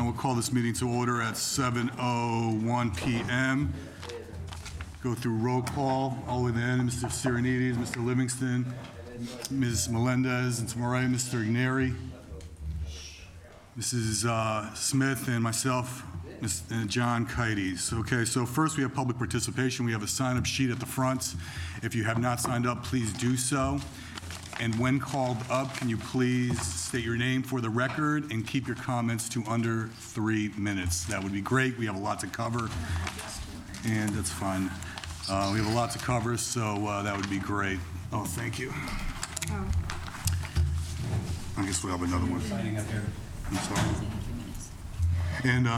We'll call this meeting to order at 7:01 p.m. Go through roll call, all the way to the end, Mr. Sirenides, Mr. Livingston, Ms. Melendez, and tomorrow, Mr. Andheri, Mrs. Smith, and myself, and John Kites. Okay, so first we have public participation. We have a sign-up sheet at the front. If you have not signed up, please do so. And when called up, can you please state your name for the record and keep your comments to under 3 minutes? That would be great. We have a lot to cover, and that's fine. We have a lot to cover, so that would be great. Oh, thank you. I guess we'll have another one. I'm sorry. And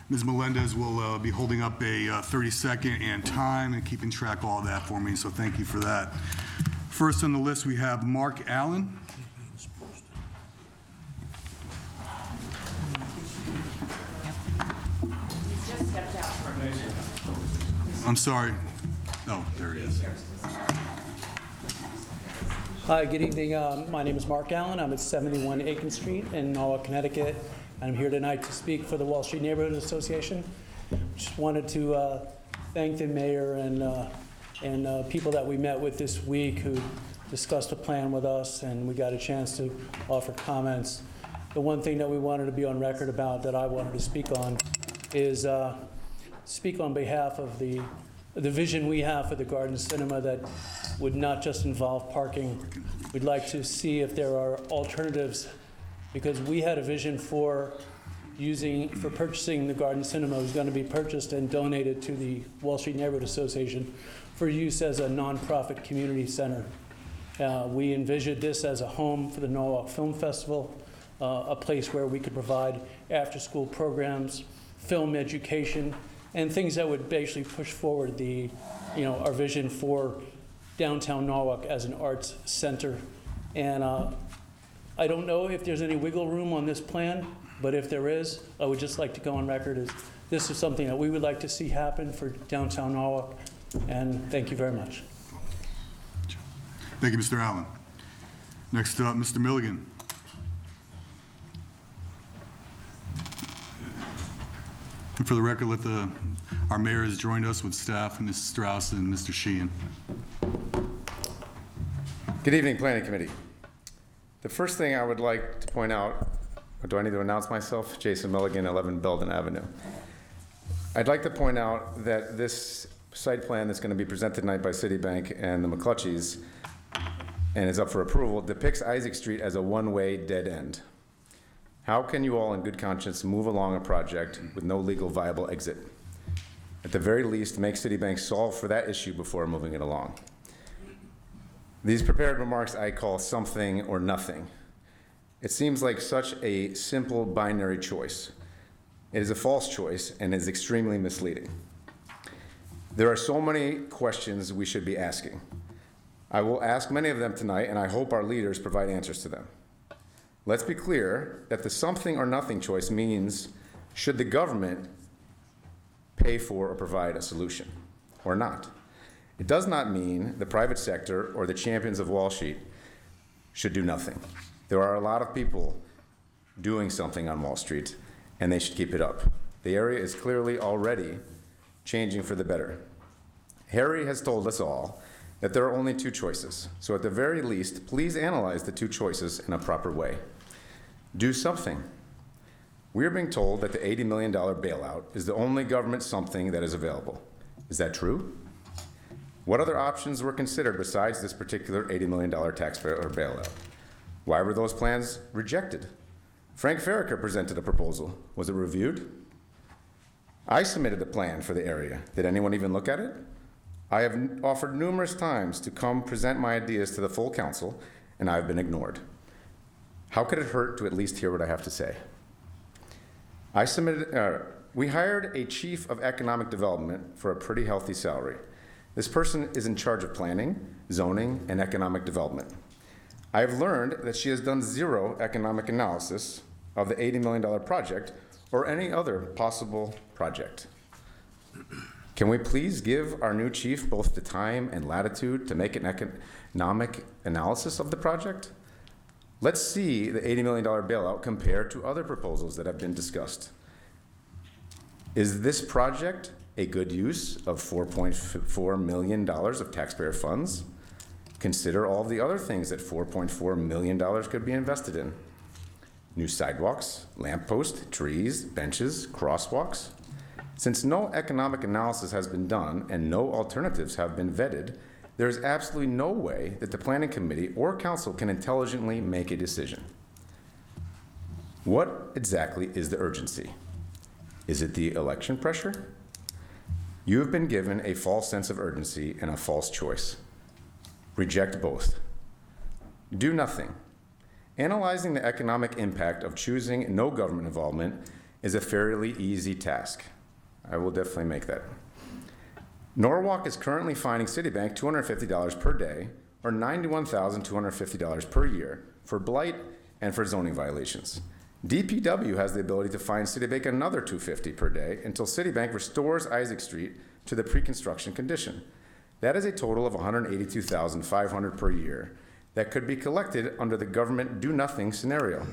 Ms. Melendez will be holding up a 30-second and time and keeping track of all that for me, so thank you for that. First on the list, we have Mark Allen. I'm sorry. Oh, there he is. Hi, good evening. My name is Mark Allen. I'm at 71 Aiken Street in Norwalk, Connecticut. I'm here tonight to speak for the Wall Street Neighborhood Association. Just wanted to thank the mayor and people that we met with this week who discussed a plan with us, and we got a chance to offer comments. The one thing that we wanted to be on record about, that I wanted to speak on, is speak on behalf of the vision we have for the Garden Cinema that would not just involve parking. We'd like to see if there are alternatives, because we had a vision for purchasing the Garden Cinema. It was going to be purchased and donated to the Wall Street Neighborhood Association for use as a nonprofit community center. We envisioned this as a home for the Norwalk Film Festival, a place where we could provide after-school programs, film education, and things that would basically push forward our vision for downtown Norwalk as an arts center. And I don't know if there's any wiggle room on this plan, but if there is, I would just like to go on record as this is something that we would like to see happen for downtown Norwalk. And thank you very much. Thank you, Mr. Allen. Next up, Mr. Mulligan. And for the record, our mayor has joined us with staff, Mrs. Strauss and Mr. Sheehan. Good evening, Planning Committee. The first thing I would like to point out, or do I need to announce myself? Jason Mulligan, 11 Belden Avenue. I'd like to point out that this site plan that's going to be presented tonight by Citibank and the McClatchys and is up for approval depicts Isaac Street as a one-way dead end. How can you all in good conscience move along a project with no legal viable exit? At the very least, make Citibank solve for that issue before moving it along. These prepared remarks I call something or nothing. It seems like such a simple binary choice. It is a false choice and is extremely misleading. There are so many questions we should be asking. I will ask many of them tonight, and I hope our leaders provide answers to them. Let's be clear that the something or nothing choice means, should the government pay for or provide a solution or not? It does not mean the private sector or the champions of Wall Street should do nothing. There are a lot of people doing something on Wall Street, and they should keep it up. The area is clearly already changing for the better. Harry has told us all that there are only two choices. So at the very least, please analyze the two choices in a proper way. Do something. We're being told that the $80 million bailout is the only government something that is available. Is that true? What other options were considered besides this particular $80 million taxpayer bailout? Why were those plans rejected? Frank Farrakher presented a proposal. Was it reviewed? I submitted a plan for the area. Did anyone even look at it? I have offered numerous times to come present my ideas to the full council, and I've been ignored. How could it hurt to at least hear what I have to say? We hired a chief of economic development for a pretty healthy salary. This person is in charge of planning, zoning, and economic development. I have learned that she has done zero economic analysis of the $80 million project or any other possible project. Can we please give our new chief both the time and latitude to make an economic analysis of the project? Let's see the $80 million bailout compared to other proposals that have been discussed. Is this project a good use of $4.4 million of taxpayer funds? Consider all the other things that $4.4 million could be invested in. New sidewalks, lampposts, trees, benches, crosswalks. Since no economic analysis has been done and no alternatives have been vetted, there is absolutely no way that the Planning Committee or Council can intelligently make a decision. What exactly is the urgency? Is it the election pressure? You have been given a false sense of urgency and a false choice. Reject both. Do nothing. Analyzing the economic impact of choosing no government involvement is a fairly easy task. I will definitely make that. Norwalk is currently fining Citibank $250 per day, or $91,250 per year, for blight and for zoning violations. DPW has the ability to fine Citibank another $250 per day until Citibank restores Isaac Street to the pre-construction condition. That is a total of $182,500 per year that could be collected under the government do-nothing scenario.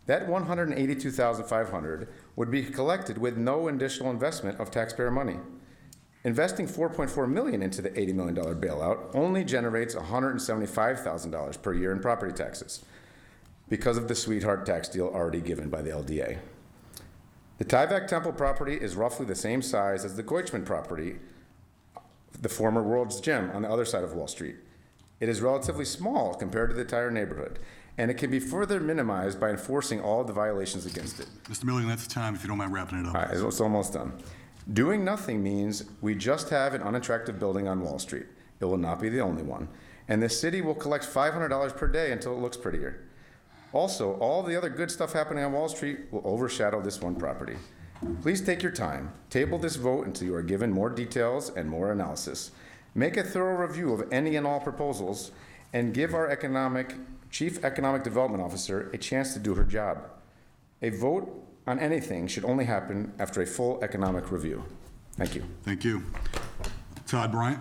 That $182,500 would be collected with no additional investment of taxpayer money. Investing $4.4 million into the $80 million bailout only generates $175,000 per year in property taxes because of the sweetheart tax deal already given by the LDA. The Tyvek Temple property is roughly the same size as the Goichman property, the former World's Gym on the other side of Wall Street. It is relatively small compared to the entire neighborhood, and it can be further minimized by enforcing all of the violations against it. Mr. Mulligan, that's the time, if you don't mind wrapping it up. All right, it's almost done. Doing nothing means we just have an unattractive building on Wall Street. It will not be the only one. And the city will collect $500 per day until it looks prettier. Also, all the other good stuff happening on Wall Street will overshadow this one property. Please take your time. Table this vote until you are given more details and more analysis. Make a thorough review of any and all proposals and give our Chief Economic Development Officer a chance to do her job. A vote on anything should only happen after a full economic review. Thank you. Thank you. Todd Bryant.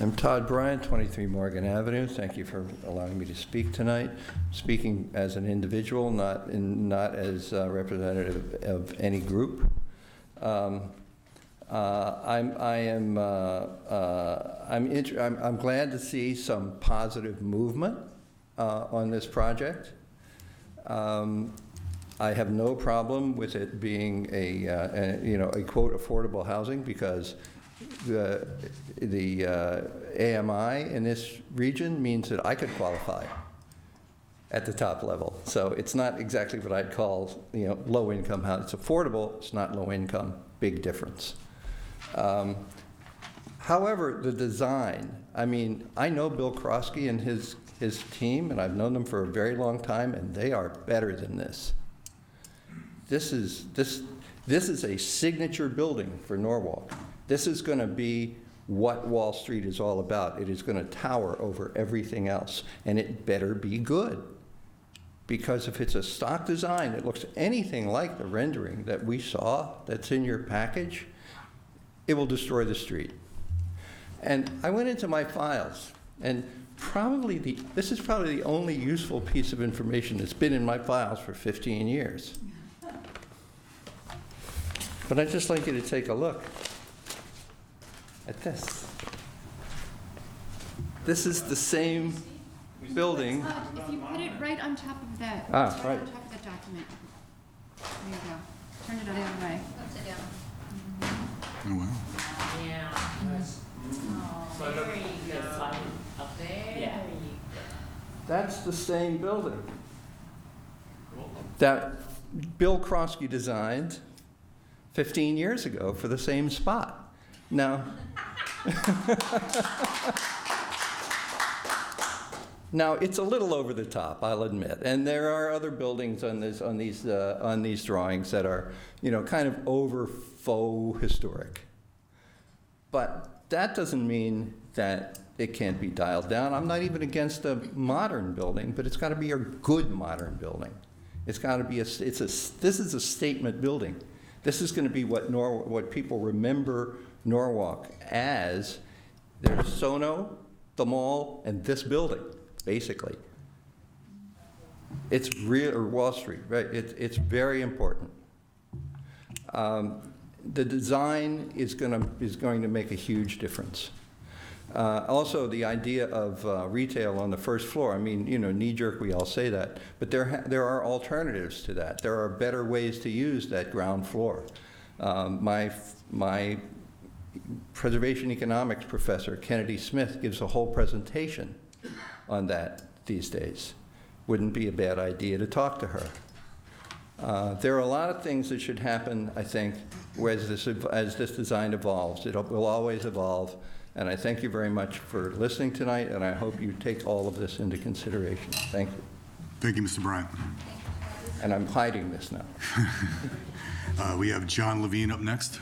I'm Todd Bryant, 23 Morgan Avenue. Thank you for allowing me to speak tonight. Speaking as an individual, not as a representative of any group. I'm glad to see some positive movement on this project. I have no problem with it being a quote affordable housing, because the AMI in this region means that I could qualify at the top level. So it's not exactly what I'd call low income housing. It's affordable. It's not low income. Big difference. However, the design. I mean, I know Bill Krosky and his team, and I've known them for a very long time, and they are better than this. This is a signature building for Norwalk. This is going to be what Wall Street is all about. It is going to tower over everything else, and it better be good. Because if it's a stock design that looks anything like the rendering that we saw that's in your package, it will destroy the street. And I went into my files, and this is probably the only useful piece of information that's been in my files for 15 years. But I'd just like you to take a look at this. This is the same building. If you put it right on top of that. Right. On top of that document. There you go. Turn it the other way. Upside down. Oh, wow. Yeah. Oh, there you go. Up there. Yeah. That's the same building that Bill Krosky designed 15 years ago for the same spot. Now, now it's a little over the top, I'll admit, and there are other buildings on these drawings that are, kind of over faux historic. But that doesn't mean that it can't be dialed down. I'm not even against a modern building, but it's got to be a good modern building. It's got to be this is a statement building. This is going to be what people remember Norwalk as. There's Sono, the mall and this building, basically. It's real, or Wall Street, right? It's very important. The design is going to make a huge difference. Also, the idea of retail on the first floor, I mean, you know, knee-jerk, we all say that, but there are alternatives to that. There are better ways to use that ground floor. My preservation economics professor, Kennedy Smith, gives a whole presentation on that these days. Wouldn't be a bad idea to talk to her. There are a lot of things that should happen, I think, as this design evolves. It will always evolve. And I thank you very much for listening tonight, and I hope you take all of this into consideration. Thank you. Thank you, Mr. Bryant. And I'm hiding this now. We have John Levin up next.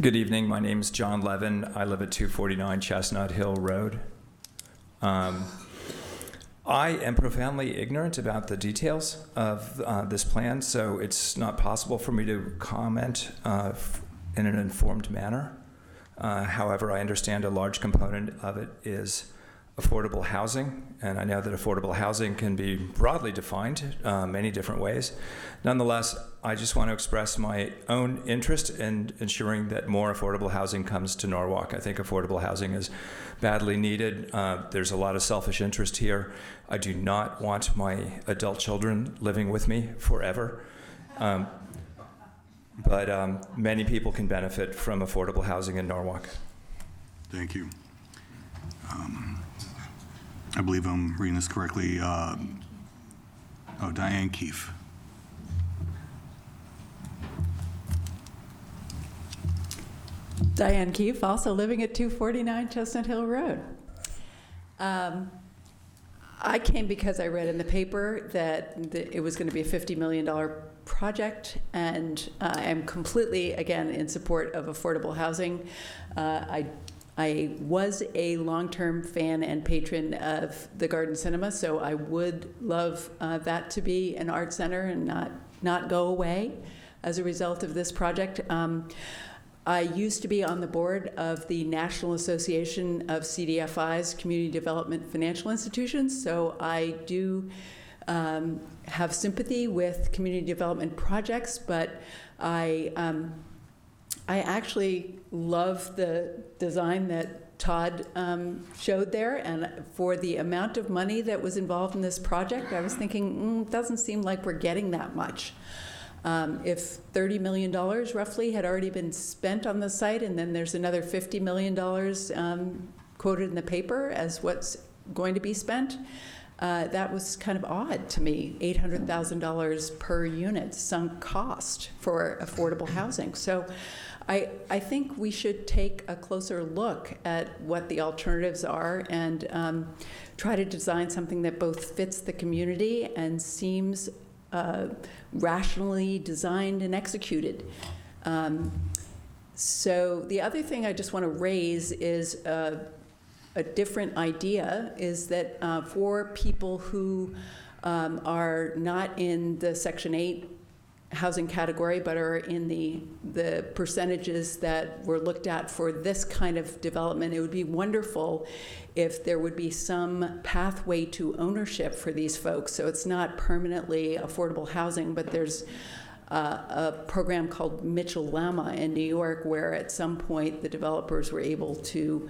Good evening. My name is John Levin. I live at 249 Chestnut Hill Road. I am profoundly ignorant about the details of this plan, so it's not possible for me to comment in an informed manner. However, I understand a large component of it is affordable housing, and I know that affordable housing can be broadly defined many different ways. Nonetheless, I just want to express my own interest in ensuring that more affordable housing comes to Norwalk. I think affordable housing is badly needed. There's a lot of selfish interest here. I do not want my adult children living with me forever. But many people can benefit from affordable housing in Norwalk. Thank you. I believe I'm reading this correctly. Diane Keefe. Diane Keefe, also living at 249 Chestnut Hill Road. I came because I read in the paper that it was going to be a $50 million project, and I am completely, again, in support of affordable housing. I was a long-term fan and patron of the Garden Cinema, so I would love that to be an art center and not go away as a result of this project. I used to be on the board of the National Association of CDFIs, Community Development Financial Institutions, so I do have sympathy with community development projects, but I actually love the design that Todd showed there, and for the amount of money that was involved in this project, I was thinking, it doesn't seem like we're getting that much. If $30 million roughly had already been spent on the site, and then there's another $50 million quoted in the paper as what's going to be spent, that was kind of odd to me. $800,000 per unit sunk cost for affordable housing. So I think we should take a closer look at what the alternatives are and try to design something that both fits the community and seems rationally designed and executed. So the other thing I just want to raise is a different idea, is that for people who are not in the Section 8 housing category but are in the percentages that were looked at for this kind of development, it would be wonderful if there would be some pathway to ownership for these folks. So it's not permanently affordable housing, but there's a program called Mitchell-Lama in New York where at some point the developers were able to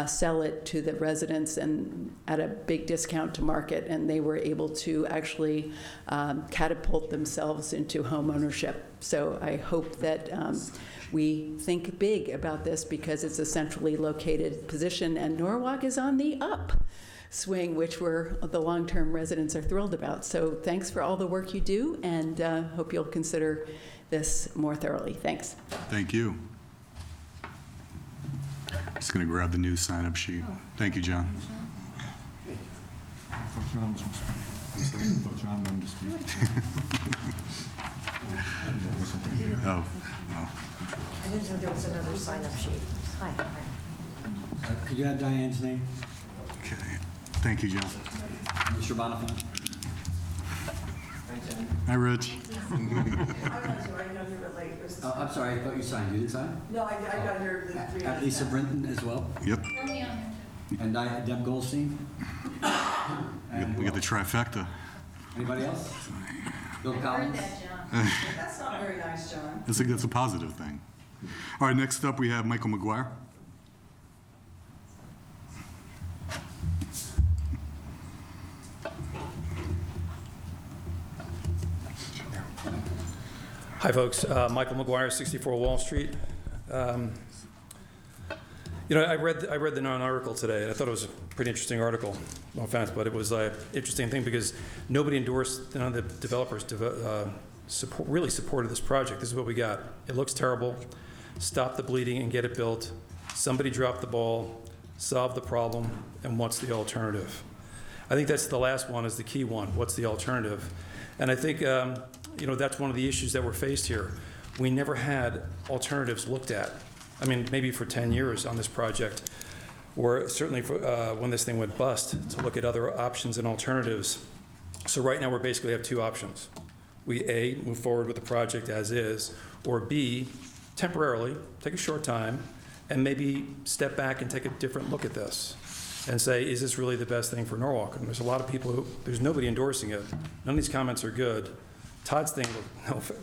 sell it to the residents and at a big discount to market, and they were able to actually catapult themselves into home ownership. So I hope that we think big about this because it's a centrally located position, and Norwalk is on the upswing, which the long-term residents are thrilled about. So thanks for all the work you do, and hope you'll consider this more thoroughly. Thanks. Thank you. Just going to grab the new sign-up sheet. Thank you, John. Oh, no. I didn't know there was another sign-up sheet. Hi. Could you have Diane's name? Okay. Thank you, John. Mr. Bonifant. Hi, Rich. I know you were late. It was Oh, I'm sorry, I thought you signed. You didn't sign? No, I got here the three. At Lisa Brinton as well? Yep, And Deb Goldstein? And we who get the else? trifecta. Anybody else? Bill Collins? That's not very nice, John. That's a positive thing. All right, next up, we have Michael McGuire. Hi, folks. Michael McGuire, 64 Wall Street. You know, I read the non-article today, and I thought it was a pretty interesting article. No offense, but it was an interesting thing because nobody endorsed, none of the developers really supported this project. This is what we got. It looks terrible. Stop the bleeding and get it built. Somebody dropped the ball, solve the problem, and what's the alternative? I think that's the last one is the key one. What's the alternative? And I think, you know, that's one of the issues that we're faced here. We never had alternatives looked at. I mean, maybe for 10 years on this project, or certainly for, when this thing went bust, to look at other options and alternatives. So right now, we basically have two options. We, A, move forward with the project as is, or B, temporarily, take a short time, and maybe step back and take a different look at this and say, is this really the best thing for Norwalk? And there's a lot of people who, there's nobody endorsing it. None of these comments are good. Todd's thing,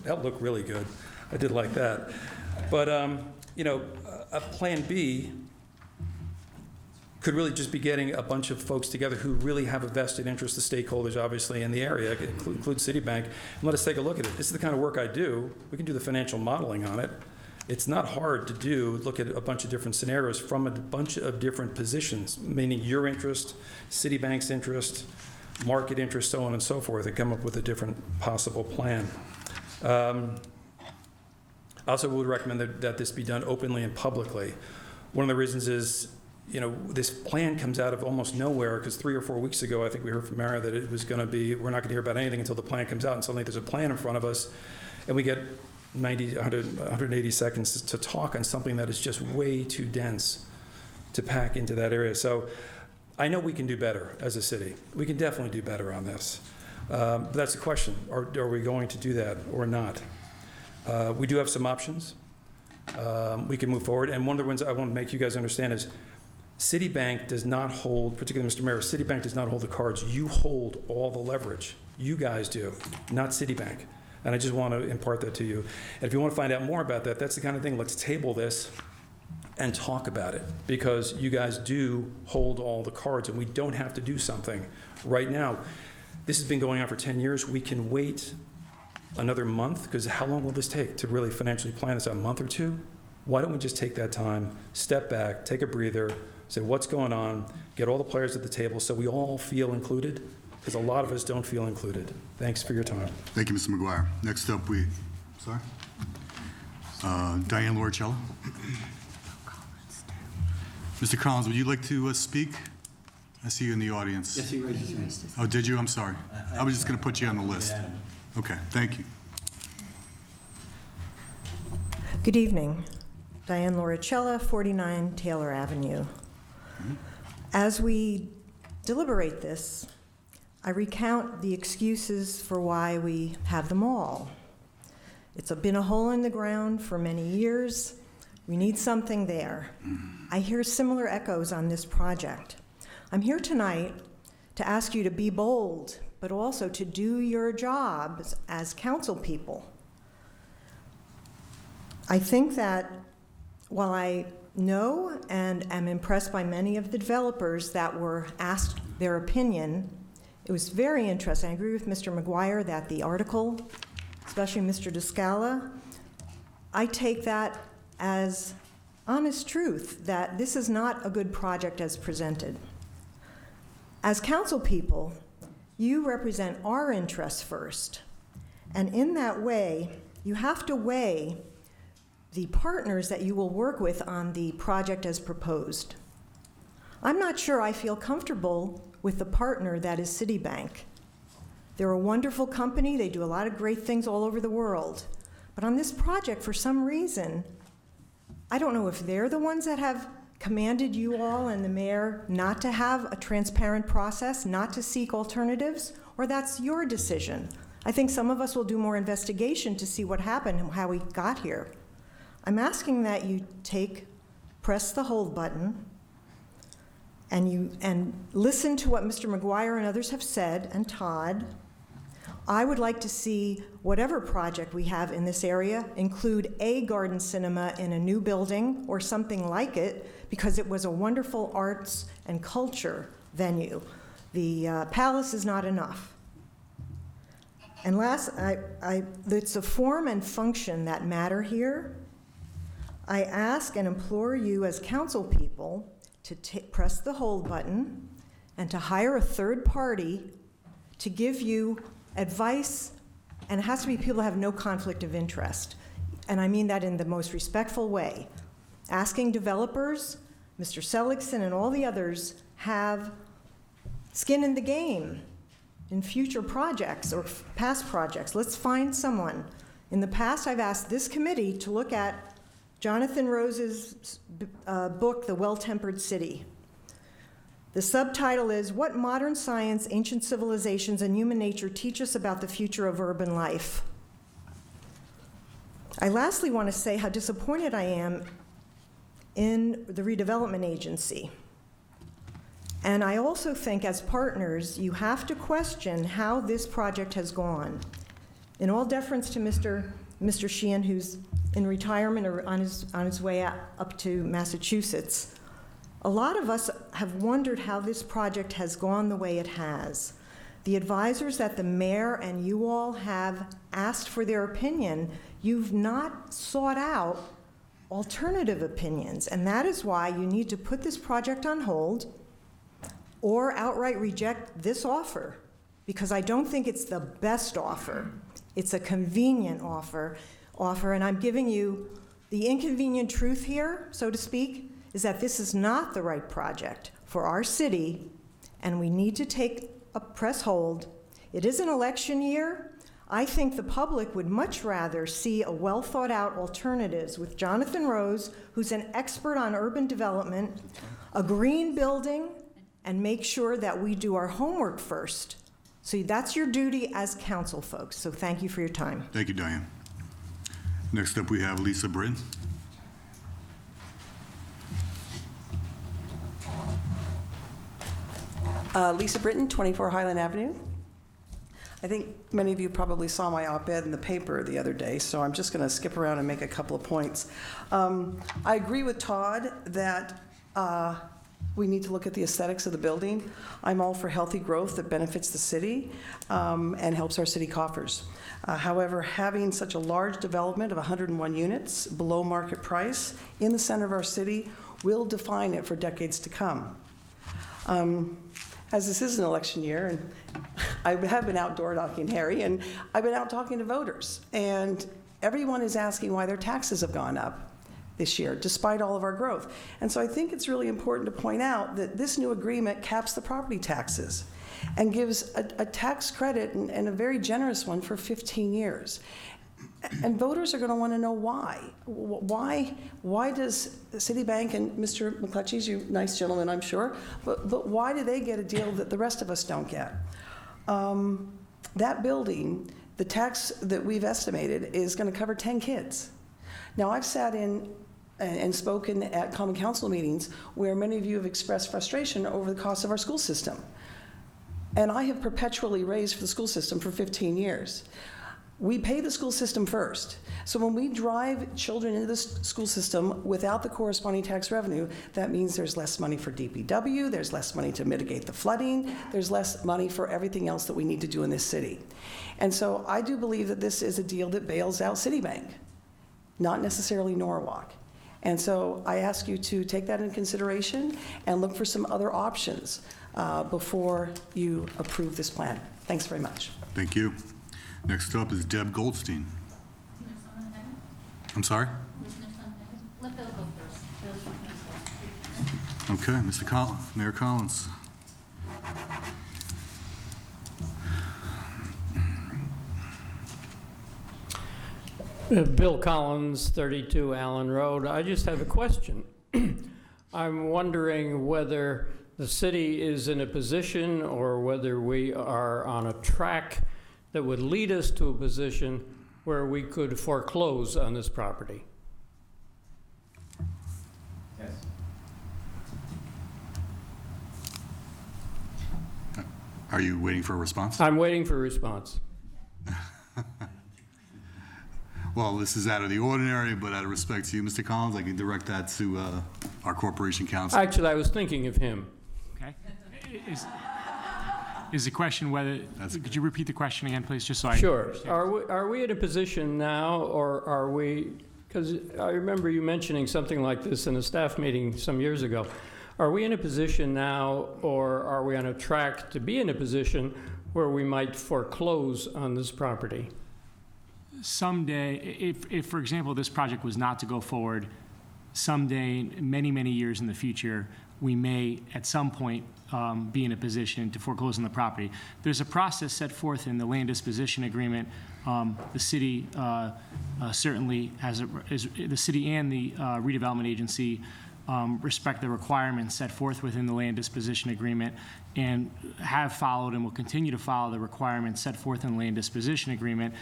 that looked really good. I did like that. But, you know, a plan B could really just be getting a bunch of folks together who really have a vested interest, the stakeholders, obviously, in the area, include Citibank, and let us take a look at it. This is the kind of work I do. We can do the financial modeling on it. It's not hard to do, look at a bunch of different scenarios from a bunch of different positions, meaning your interest, Citibank's interest, market interest, so on and so forth, and come up with a different possible plan. I also would recommend that this be done openly and publicly. One of the reasons is, you know, this plan comes out of almost nowhere, because 3 or 4 weeks ago, I think we heard from Mara that it was going to be, we're not going to hear about anything until the plan comes out, and suddenly there's a plan in front of us, and we get 90, 100, 180 seconds to talk on something that is just way too dense to pack into that area. So I know we can do better as a city. We can definitely do better on this. But that's the question. Are we going to do that or not? We do have some options. We can move forward. And one of the ones I want to make you guys understand is Citibank does not hold, particularly Mr. Mayor, Citibank does not hold the cards. You hold all the leverage. You guys do, not Citibank. And I just want to impart that to you. And if you want to find out more about that, that's the kind of thing, let's table this and talk about it, because you guys do hold all the cards and we don't have to do something right now. This has been going on for 10 years. We can wait another month, because how long will this take to really financially plan this? A month or two? Why don't we just take that time, step back, take a breather, say what's going on, get all the players at the table so we all feel included, because a lot of us don't feel included. Thanks for your time. Thank you, Mr. McGuire. Next up, Diane Chela. Mr. Collins, would you like to speak? I see you in the audience. Yes, he raised his hand. Oh, did you? I'm sorry. I was just going to put you on the list. Okay, thank you. Good evening. Diane Chela, 49 Taylor Avenue. As we deliberate this, I recount the excuses for why we have them all. It's been a hole in the ground for many years. We need something there. I hear similar echoes on this project. I'm here tonight to ask you to be bold, but also to do your jobs as council people. I think that while I know and am impressed by many of the developers that were asked their opinion, it was very interesting. I agree with Mr. McGuire that the article, especially Mr. DeScala, I take that as honest truth, that this is not a good project as presented. As council people, you represent our interests first. And in that way, you have to weigh the partners that you will work with on the project as proposed. I'm not sure I feel comfortable with the partner that is Citibank. They're a wonderful company. They do a lot of great things all over the world. But on this project, for some reason, I don't know if they're the ones that have commanded you all and the mayor not to have a transparent process, not to seek alternatives, or that's your decision. I think some of us will do more investigation to see what happened and how we got here. I'm asking that you press the hold button, and listen to what Mr. McGuire and others have said, and Todd. I would like to see whatever project we have in this area include a garden cinema in a new building or something like it, because it was a wonderful arts and culture venue. The Palace is not enough. And last, it's the form and function that matter here. I ask and implore you as council people to press the hold button and to hire a third party to give you advice, and it has to be people who have no conflict of interest. And I mean that in the most respectful way. Asking developers, Mr. Seligson and all the others, have skin in the game in future projects or past projects. Let's find someone. In the past, I've asked this committee to look at Jonathan Rose's book, The Well-Tempered City. The subtitle is, What Modern Science, Ancient Civilizations, and Human Nature Teach Us About the Future of Urban Life. I lastly want to say how disappointed I am in the redevelopment agency. And I also think as partners, you have to question how this project has gone. In all deference to Mr. Sheehan, who's in retirement or on his way up to Massachusetts, a lot of us have wondered how this project has gone the way it has. The advisors that the mayor and you all have asked for their opinion, you've not sought out alternative opinions, and that is why you need to put this project on hold or outright reject this offer, because I don't think it's the best offer. It's a convenient offer, and I'm giving you the inconvenient truth here, so to speak, is that this is not the right project for our city, and we need to take a press hold. It is an election year. I think the public would much rather see a well-thought-out alternatives with Jonathan Rose, who's an expert on urban development, a green building, and make sure that we do our homework first. So that's your duty as council folks. So thank you for your time. Thank you, Diane. Next up, we have Lisa Britton. Lisa Britton, 24 Highland Avenue. I think many of you probably saw my op-ed in the paper the other day, so I'm just going to skip around and make a couple of points. I agree with Todd that we need to look at the aesthetics of the building. I'm all for healthy growth that benefits the city and helps our city coffers. However, having such a large development of 101 units below market price in the center of our city will define it for decades to come. As this is an election year, and I have been outdoor knocking Harry, and I've been out talking to voters, and everyone is asking why their taxes have gone up this year, despite all of our growth. And so I think it's really important to point out that this new agreement caps the property taxes and gives a tax credit, and a very generous one, for 15 years. And voters are going to want to know why. Why does Citibank and Mr. McClatchy, you nice gentleman, I'm sure, but why do they get a deal that the rest of us don't get? That building, the tax that we've estimated is going to cover 10 kids. Now, I've sat in and spoken at common council meetings where many of you have expressed frustration over the cost of our school system. And I have perpetually raised for the school system for 15 years. We pay the school system first. So when we drive children into the school system without the corresponding tax revenue, that means there's less money for DPW, there's less money to mitigate the flooding, there's less money for everything else that we need to do in this city. And so I do believe that this is a deal that bails out Citibank, not necessarily Norwalk. And so I ask you to take that into consideration and look for some other options before you approve this plan. Thanks very much. Thank you. Next up is Deb Goldstein. I'm sorry? Let Bill go first. Okay, Mr. Collins, Mayor Collins. Bill Collins, 32 Allen Road. I just have a question. I'm wondering whether the city is in a position or whether we are on a track that would lead us to a position where we could foreclose on this property? Yes. Are you waiting for a response? I'm waiting for a response. Well, this is out of the ordinary, but out of respect to you, Mr. Collins, I can direct that to our corporation counsel. Actually, I was thinking of him. Okay. Is the question whether, could you repeat the question again, please, just so I Sure. understand? Are we in a position now, or are we, because I remember you mentioning something like this in a staff meeting some years ago. Are we in a position now, or are we on a track to be in a position where we might foreclose on this property? Someday, if, for example, this project was not to go forward, someday, many, many years in the future, we may, at some point, be in a position to foreclose on the property. There's a process set forth in the land disposition agreement. The city certainly the city and the redevelopment agency respect the requirements set forth within the land disposition agreement and have followed and will continue to follow the requirements set forth in the land disposition agreement,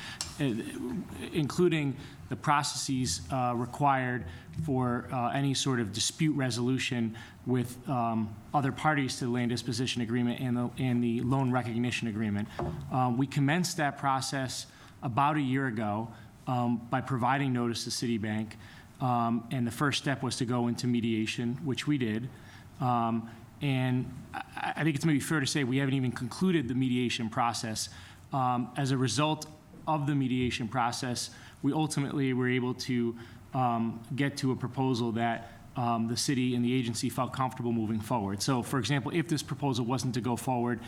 including the processes required for any sort of dispute resolution with other parties to the land disposition agreement and the loan recognition agreement. We commenced that process about a year ago by providing notice to Citibank. And the first step was to go into mediation, which we did. And I think it's maybe fair to say we haven't even concluded the mediation process. As a result of the mediation process, we ultimately were able to get to a proposal that the city and the agency felt comfortable moving forward. So, for example, if this proposal wasn't to go forward,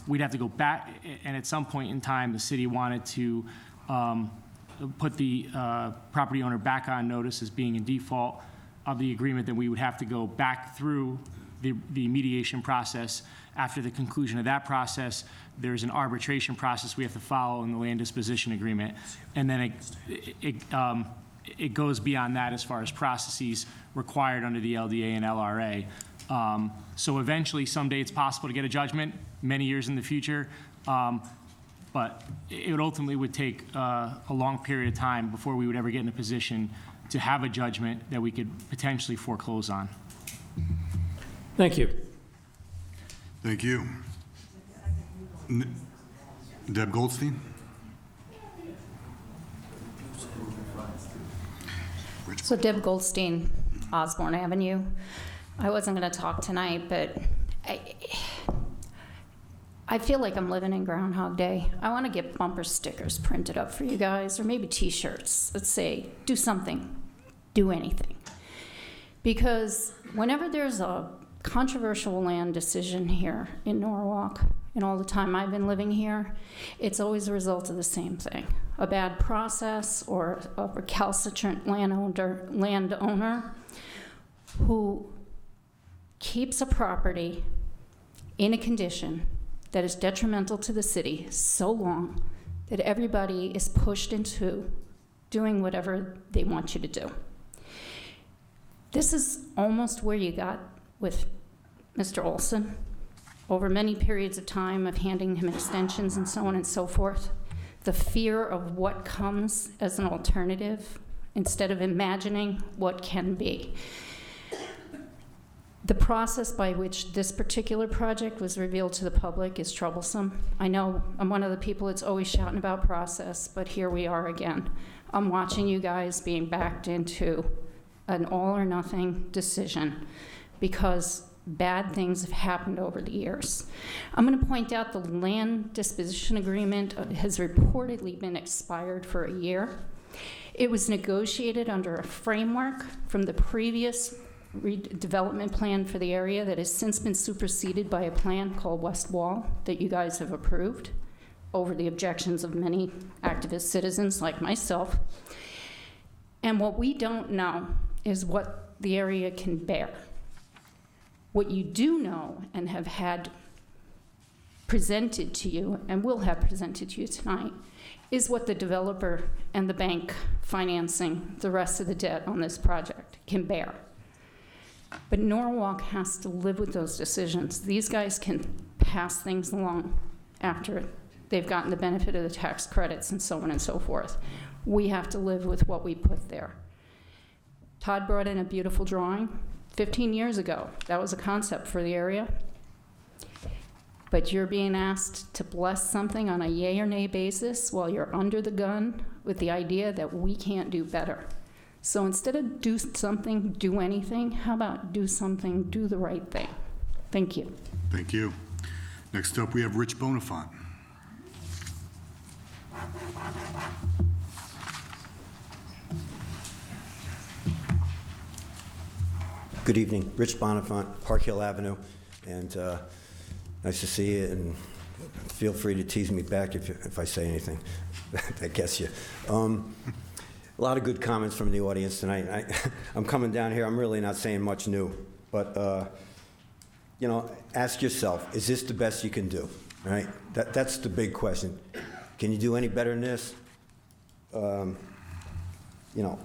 we'd have to go back, and at some point in time, the city wanted to put the property owner back on notice as being in default of the agreement, then we would have to go back through the mediation process. After the conclusion of that process, there's an arbitration process we have to follow in the land disposition agreement. And then it goes beyond that as far as processes required under the LDA and LRA. So eventually, someday it's possible to get a judgment, many years in the future. But it ultimately would take a long period of time before we would ever get in a position to have a judgment that we could potentially foreclose on. Thank you. Thank you. Deb Goldstein? So Deb Goldstein, Osborne Avenue. I wasn't going to talk tonight, but I feel like I'm living in Groundhog Day. I want to get bumper stickers printed up for you guys, or maybe T-shirts that say, do something, do anything. Because whenever there's a controversial land decision here in Norwalk, and all the time I've been living here, it's always a result of the same thing. A bad process or a recalcitrant landowner who keeps a property in a condition that is detrimental to the city so long that everybody is pushed into doing whatever they want you to do. This is almost where you got with Mr. Olson over many periods of time of handing him extensions and so on and so forth. The fear of what comes as an alternative instead of imagining what can be. The process by which this particular project was revealed to the public is troublesome. I know I'm one of the people that's always shouting about process, but here we are again. I'm watching you guys being backed into an all or nothing decision because bad things have happened over the years. I'm going to point out the land disposition agreement has reportedly been expired for a year. It was negotiated under a framework from the previous redevelopment plan for the area that has since been superseded by a plan called West Wall that you guys have approved over the objections of many activist citizens like myself. And what we don't know is what the area can bear. What you do know and have had presented to you and will have presented to you tonight is what the developer and the bank financing the rest of the debt on this project can bear. But Norwalk has to live with those decisions. These guys can pass things along after They've gotten the benefit of the tax credits and so on and so forth. We have to live with what we put there. Todd brought in a beautiful drawing 15 years ago. That was a concept for the area. But you're being asked to bless something on a yay or nay basis while you're under the gun with the idea that we can't do better. So instead of do something, do anything, how about do something, do the right thing? Thank you. Thank you. Next up, we have Rich Bonifant. Good evening. Rich Bonifant, Park Hill Avenue, and nice to see you, and feel free to tease me back if I say anything that gets you. A lot of good comments from the audience tonight. I'm coming down here, I'm really not saying much new, but you know, ask yourself, is this the best you can do, right? That's the big question. Can you do any better than this? You know,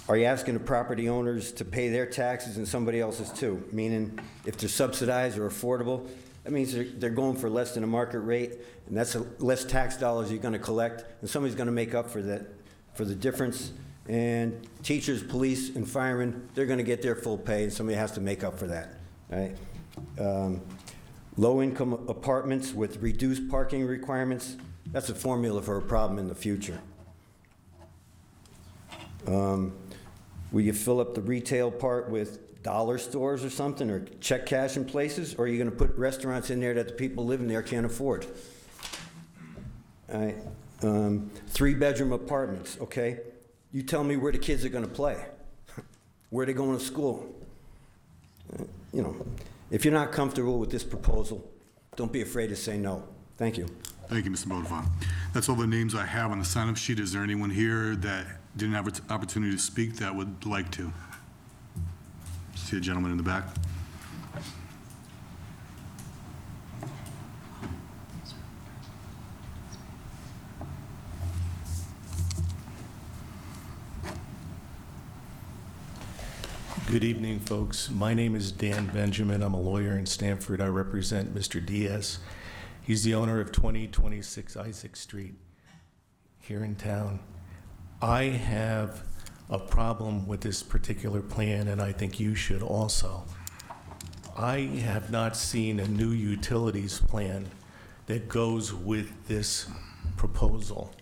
are you asking the property owners to pay their taxes and somebody else's too? Meaning, if they're subsidized or affordable, that means they're going for less than a market rate, and that's less tax dollars you're going to collect, and somebody's going to make up for that, for the difference. And teachers, police, and firemen, they're going to get their full pay, and somebody has to make up for that, right? Low-income apartments with reduced parking requirements, that's a formula for a problem in the future. Will you fill up the retail part with dollar stores or something, or check cash in places, or are you going to put restaurants in there that the people living there can't afford? All right. 3-bedroom apartments, okay? You tell me where the kids are going to play, where they're going to school. You know, if you're not comfortable with this proposal, don't be afraid to say no. Thank you. Thank you, Mr. Bonifant. That's all the names I have on the sign-up sheet. Is there anyone here that didn't have an opportunity to speak that would like to? See a gentleman in the back. Good evening, folks. My name is Dan Benjamin. I'm a lawyer in Stamford. I represent Mr. Diaz. He's the owner of 2026 Isaac Street here in town. I have a problem with this particular plan, and I think you should also. I have not seen a new utilities plan that goes with this proposal.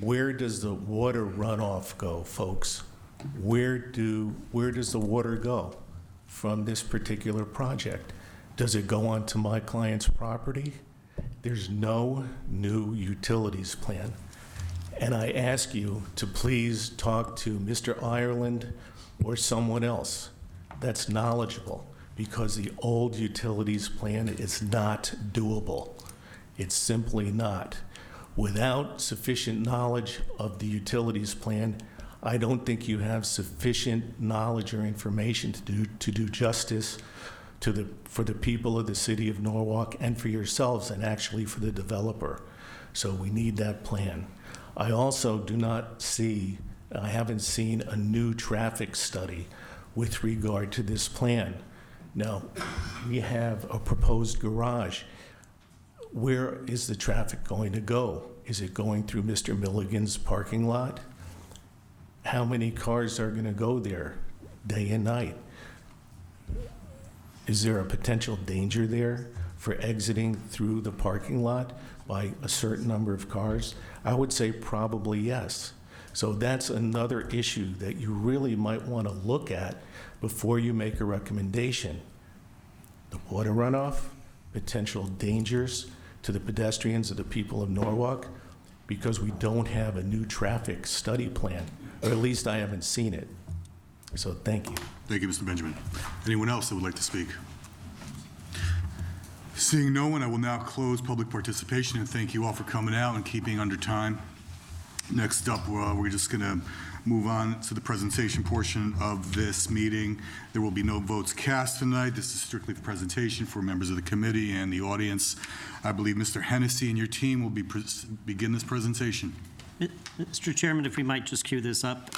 Where does the water runoff go, folks? Where does the water go from this particular project? Does it go onto my client's property? There's no new utilities plan. And I ask you to please talk to Mr. Ireland or someone else that's knowledgeable, because the old utilities plan is not doable. It's simply not. Without sufficient knowledge of the utilities plan, I don't think you have sufficient knowledge or information to do justice for the people of the city of Norwalk and for yourselves, and actually for the developer. So we need that plan. I also do not see, I haven't seen a new traffic study with regard to this plan. Now, we have a proposed garage. Where is the traffic going to go? Is it going through Mr. Mulligan's parking lot? How many cars are going to go there day and night? Is there a potential danger there for exiting through the parking lot by a certain number of cars? I would say probably yes. So that's another issue that you really might want to look at before you make a recommendation. The water runoff, potential dangers to the pedestrians of the people of Norwalk, because we don't have a new traffic study plan, or at least I haven't seen it. So thank you. Thank you, Mr. Benjamin. Anyone else that would like to speak? Seeing no one, I will now close public participation, and thank you all for coming out and keeping under time. Next up, we're just going to move on to the presentation portion of this meeting. There will be no votes cast tonight. This is strictly for presentation for members of the committee and the audience. I believe Mr. Hennessy and your team will begin this presentation. Mr. Chairman, if we might just cue this up.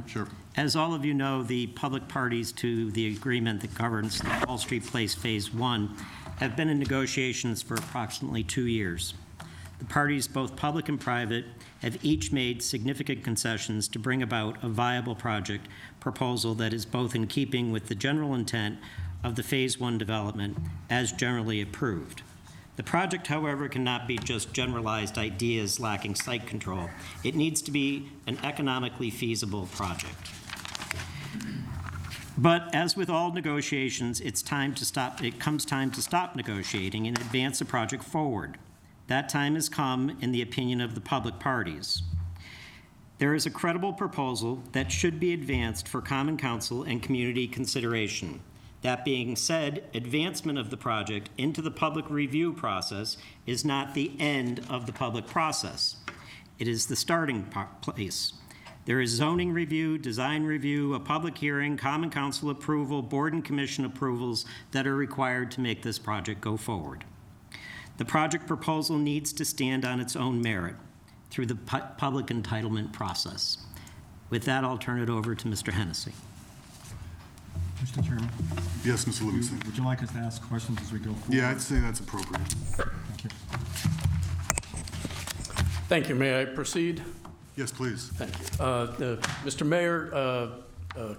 Sure. As all of you know, the public parties to the agreement that governs the Wall Street Place Phase 1 have been in negotiations for approximately 2 years. The parties, both public and private, have each made significant concessions to bring about a viable project proposal that is both in keeping with the general intent of the Phase 1 development as generally approved. The project, however, cannot be just generalized ideas lacking site control. It needs to be an economically feasible project. But as with all negotiations, it comes time to stop negotiating and advance the project forward. That time has come in the opinion of the public parties. There is a credible proposal that should be advanced for Common Council and community consideration. That being said, advancement of the project into the public review process is not the end of the public process. It is the starting place. There is zoning review, design review, a public hearing, Common Council approval, board and commission approvals that are required to make this project go forward. The project proposal needs to stand on its own merit through the public entitlement process. With that, I'll turn it over to Mr. Hennessy. Mr. Chairman? Yes, Mr. Livingston. Would you like us to ask questions as we go forward? Yeah, I'd say that's appropriate. Thank you. Thank you. May I proceed? Yes, please. Thank you. Mr. Mayor,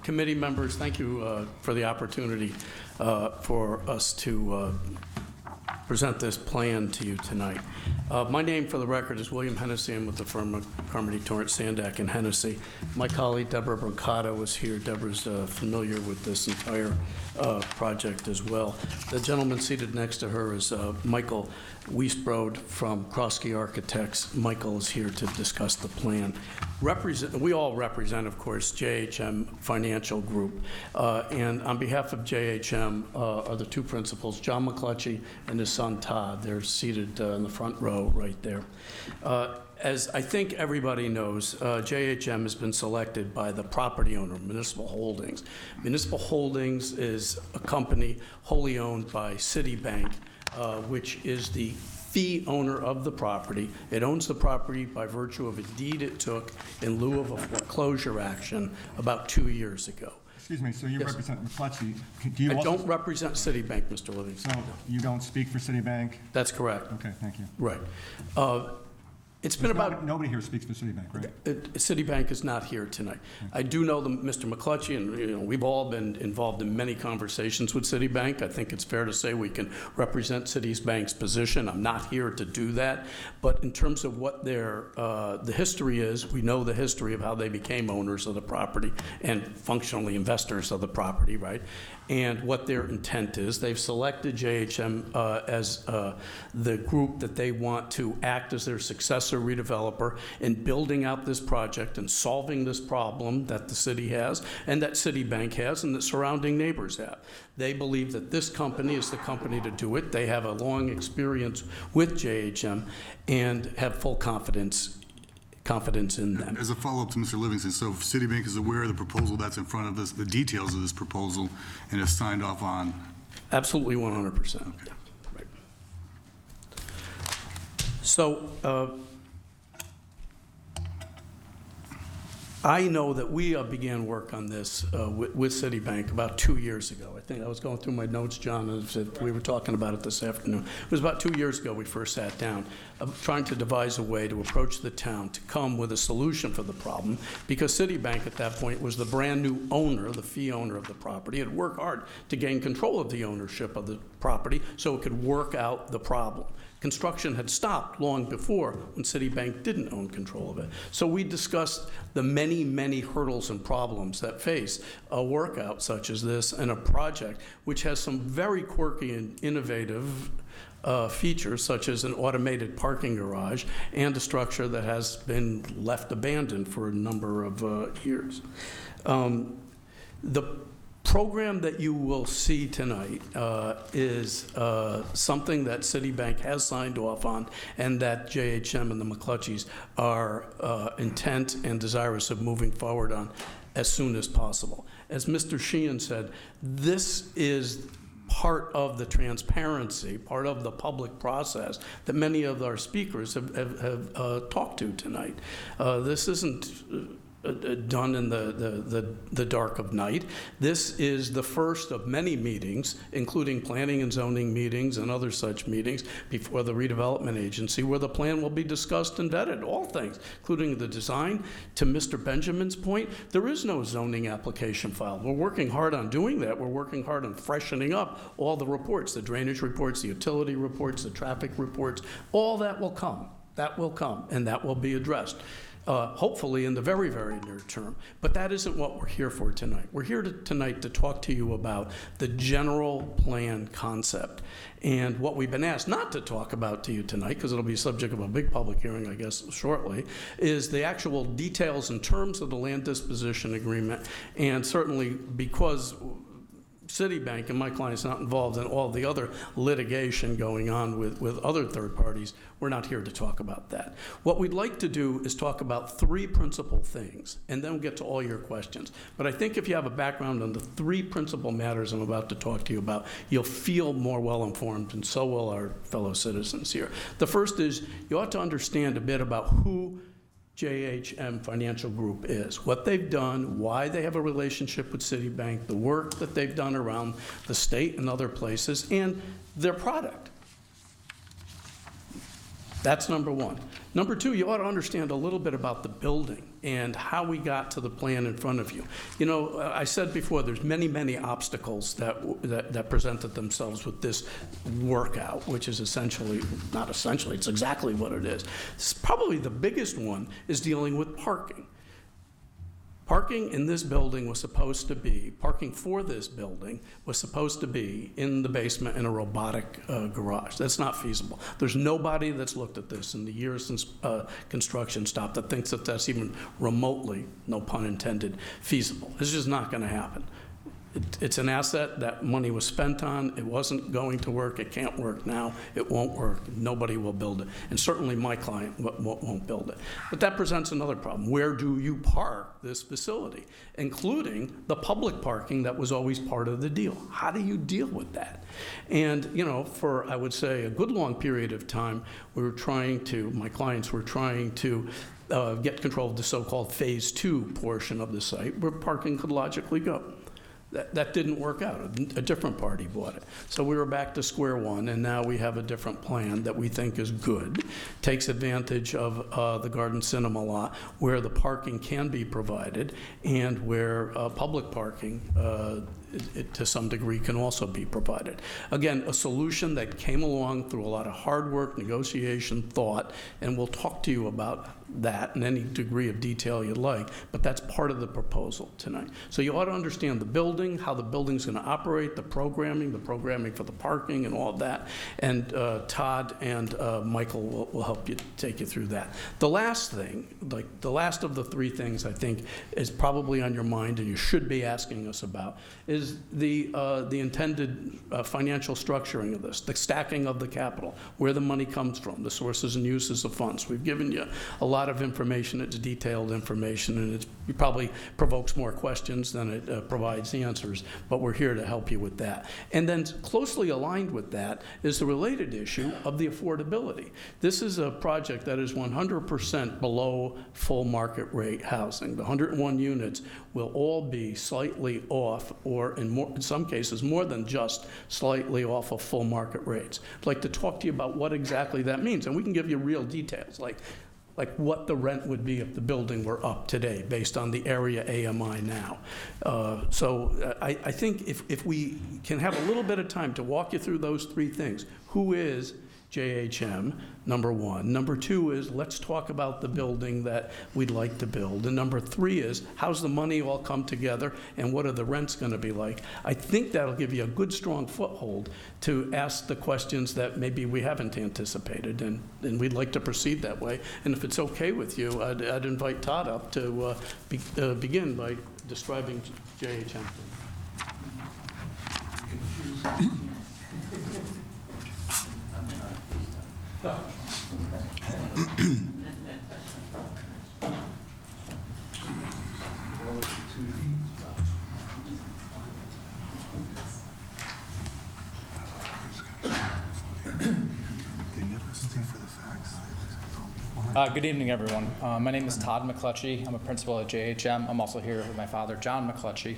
committee members, thank you for the opportunity for us to present this plan to you tonight. My name, for the record, is William Hennessy. I'm with the firm of Carmody, Torrance, Sandak, and Hennessy. My colleague, Deborah Brancata, was here. Deborah's familiar with this entire project as well. The gentleman seated next to her is Michael Wiesbrod from Krosky Architects. Michael is here to discuss the plan. We all represent, of course, JHM Financial Group. And on behalf of JHM are the two principals, John McClatchy and his son Todd. They're seated in the front row right there. As I think everybody knows, JHM has been selected by the property owner, Municipal Holdings. Municipal Holdings is a company wholly owned by Citibank, which is the fee owner of the property. It owns the property by virtue of a deed it took in lieu of a foreclosure action about 2 years ago. Excuse me, so you Yes. represent McClatchy. I don't represent Citibank, Mr. Livingston. So you don't speak for Citibank? That's correct. Okay, thank you. Right. It's been about... Nobody here speaks for Citibank, right? Citibank is not here tonight. I do know Mr. McClatchy, and we've all been involved in many conversations with Citibank. I think it's fair to say we can represent Citibank's position. I'm not here to do that. But in terms of what the history is, we know the history of how they became owners of the property and functionally investors of the property, right? And what their intent is. They've selected JHM as the group that they want to act as their successor redeveloper in building out this project and solving this problem that the city has and that Citibank has and that surrounding neighbors have. They believe that this company is the company to do it. They have a long experience with JHM and have full confidence in them. As a follow-up to Mr. Livingston, so if Citibank is aware of the proposal that's in front of us, the details of this proposal, and has signed off on? Absolutely 100%. Okay. Right. So I know that we began work on this with Citibank about 2 years ago. I think I was going through my notes, John, and we were talking about it this afternoon. It was about 2 years ago we first sat down trying to devise a way to approach the town to come with a solution for the problem, because Citibank at that point was the brand new owner, the fee owner of the property. It had worked hard to gain control of the ownership of the property so it could work out the problem. Construction had stopped long before when Citibank didn't own control of it. So we discussed the many, many hurdles and problems that face a workout such as this and a project which has some very quirky and innovative features, such as an automated parking garage and a structure that has been left abandoned for a number of years. The program that you will see tonight is something that Citibank has signed off on and that JHM and the McClatchys are intent and desirous of moving forward on as soon as possible. As Mr. Sheehan said, this is part of the transparency, part of the public process that many of our speakers have talked to tonight. This isn't done in the dark of night. This is the first of many meetings, including planning and zoning meetings and other such meetings before the redevelopment agency, where the plan will be discussed and vetted, all things, including the design. To Mr. Benjamin's point, there is no zoning application filed. We're working hard on doing that. We're working hard on freshening up all the reports, the drainage reports, the utility reports, the traffic reports. All that will come. That will come, and that will be addressed. Hopefully in the very, very near term. But that isn't what we're here for tonight. We're here tonight to talk to you about the general plan concept. And what we've been asked not to talk about to you tonight, because it'll be subject of a big public hearing, I guess, shortly, is the actual details and terms of the land disposition agreement. And certainly because Citibank and my client's not involved in all the other litigation going on with other third parties, we're not here to talk about that. What we'd like to do is talk about three principal things, and then we'll get to all your questions. But I think if you have a background on the three principal matters I'm about to talk to you about, you'll feel more well-informed, and so will our fellow citizens here. The first is you ought to understand a bit about who JHM Financial Group is, what they've done, why they have a relationship with Citibank, the work that they've done around the state and other places, and their product. That's number one. Number two, you ought to understand a little bit about the building and how we got to the plan in front of you. You know, I said before, there's many, many obstacles that presented themselves with this workout, which is essentially, not essentially, it's exactly what it is. Probably the biggest one is dealing with parking. Parking in this building was supposed to be, parking for this building was supposed to be in the basement in a robotic garage. That's not feasible. There's nobody that's looked at this in the years since construction stopped that thinks that that's even remotely, no pun intended, feasible. It's just not going to happen. It's an asset that money was spent on. It wasn't going to work. It can't work now. It won't work. Nobody will build it. And certainly my client won't build it. But that presents another problem. Where do you park this facility, including the public parking that was always part of the deal? How do you deal with that? And, you know, for, I would say, a good long period of time, my clients were trying to get control of the so-called phase 2 portion of the site where parking could logically go. That didn't work out. A different party bought it. So we were back to square one, and now we have a different plan that we think is good, takes advantage of the Garden Cinema lot, where the parking can be provided, and where public parking, to some degree, can also be provided. Again, a solution that came along through a lot of hard work, negotiation, thought, and we'll talk to you about that in any degree of detail you'd like, but that's part of the proposal tonight. So you ought to understand the building, how the building's going to operate, the programming for the parking and all of that, and Todd and Michael will help you take you through that. The last thing, like the last of the three things I think is probably on your mind and you should be asking us about, is the intended financial structuring of this, the stacking of the capital, where the money comes from, the sources and uses of funds. We've given you a lot of information. It's detailed information, and it probably provokes more questions than it provides answers, but we're here to help you with that. And then closely aligned with that is the related issue of the affordability. This is a project that is 100% below full market rate housing. The 101 units will all be slightly off, or in some cases more than just slightly off of full market rates. I'd like to talk to you about what exactly that means, and we can give you real details, like what the rent would be if the building were up today based on the area AMI now. So I think if we can have a little bit of time to walk you through those three things. Who is JHM, number one. Number two is, let's talk about the building that we'd like to build. And number three is, how's the money all come together and what are the rents going to be like? I think that'll give you a good, strong foothold to ask the questions that maybe we haven't anticipated, and we'd like to proceed that way. And if it's okay with you, I'd invite Todd up to begin by describing JHM. Good evening, everyone. My name is Todd McClatchy. I'm a principal at JHM. I'm also here with my father, John McClatchy.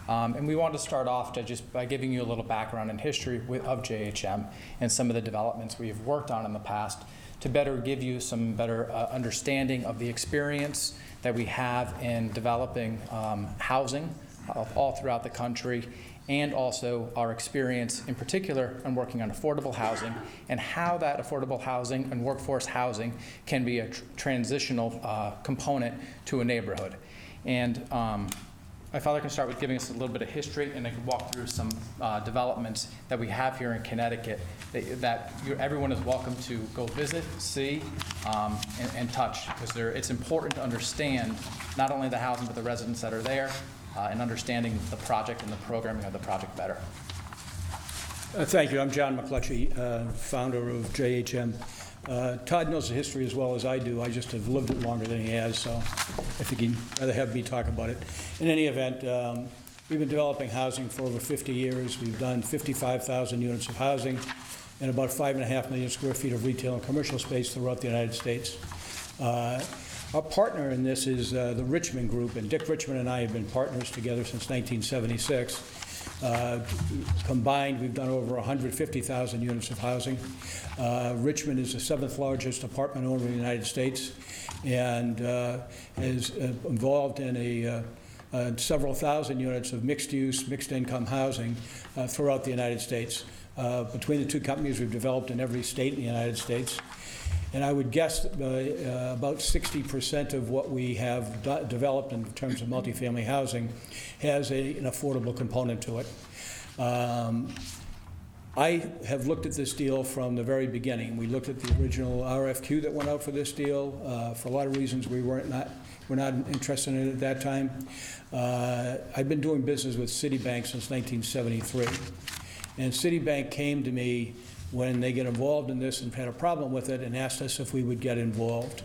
And we wanted to start off by giving you a little background and history of JHM and some of the developments we've worked on in the past to better give you some better understanding of the experience that we have in developing housing all throughout the country, and also our experience in particular in working on affordable housing and how that affordable housing and workforce housing can be a transitional component to a neighborhood. And my father can start with giving us a little bit of history, and I can walk through some developments that we have here in Connecticut that everyone is welcome to go visit, see, and touch, because it's important to understand not only the housing but the residents that are there, and understanding the project and the programming of the project better. Thank you. I'm John McClatchy, founder of JHM. Todd knows the history as well as I do. I just have lived it longer than he has, so I think he'd rather have me talk about it. In any event, we've been developing housing for over 50 years. We've done 55,000 units of housing and about 5.5 million square feet of retail and commercial space throughout the United States. Our partner in this is the Richmond Group, and Dick Richmond and I have been partners together since 1976. Combined, we've done over 150,000 units of housing. Richmond is the 7th largest apartment owner in the United States and is involved in several thousand units of mixed-use, mixed-income housing throughout the United States. Between the two companies, we've developed in every state in the United States. And I would guess about 60% of what we have developed in terms of multifamily housing has an affordable component to it. I have looked at this deal from the very beginning. We looked at the original RFQ that went out for this deal. For a lot of reasons, we're not interested in it at that time. I've been doing business with Citibank since 1973. And Citibank came to me when they get involved in this and had a problem with it and asked us if we would get involved.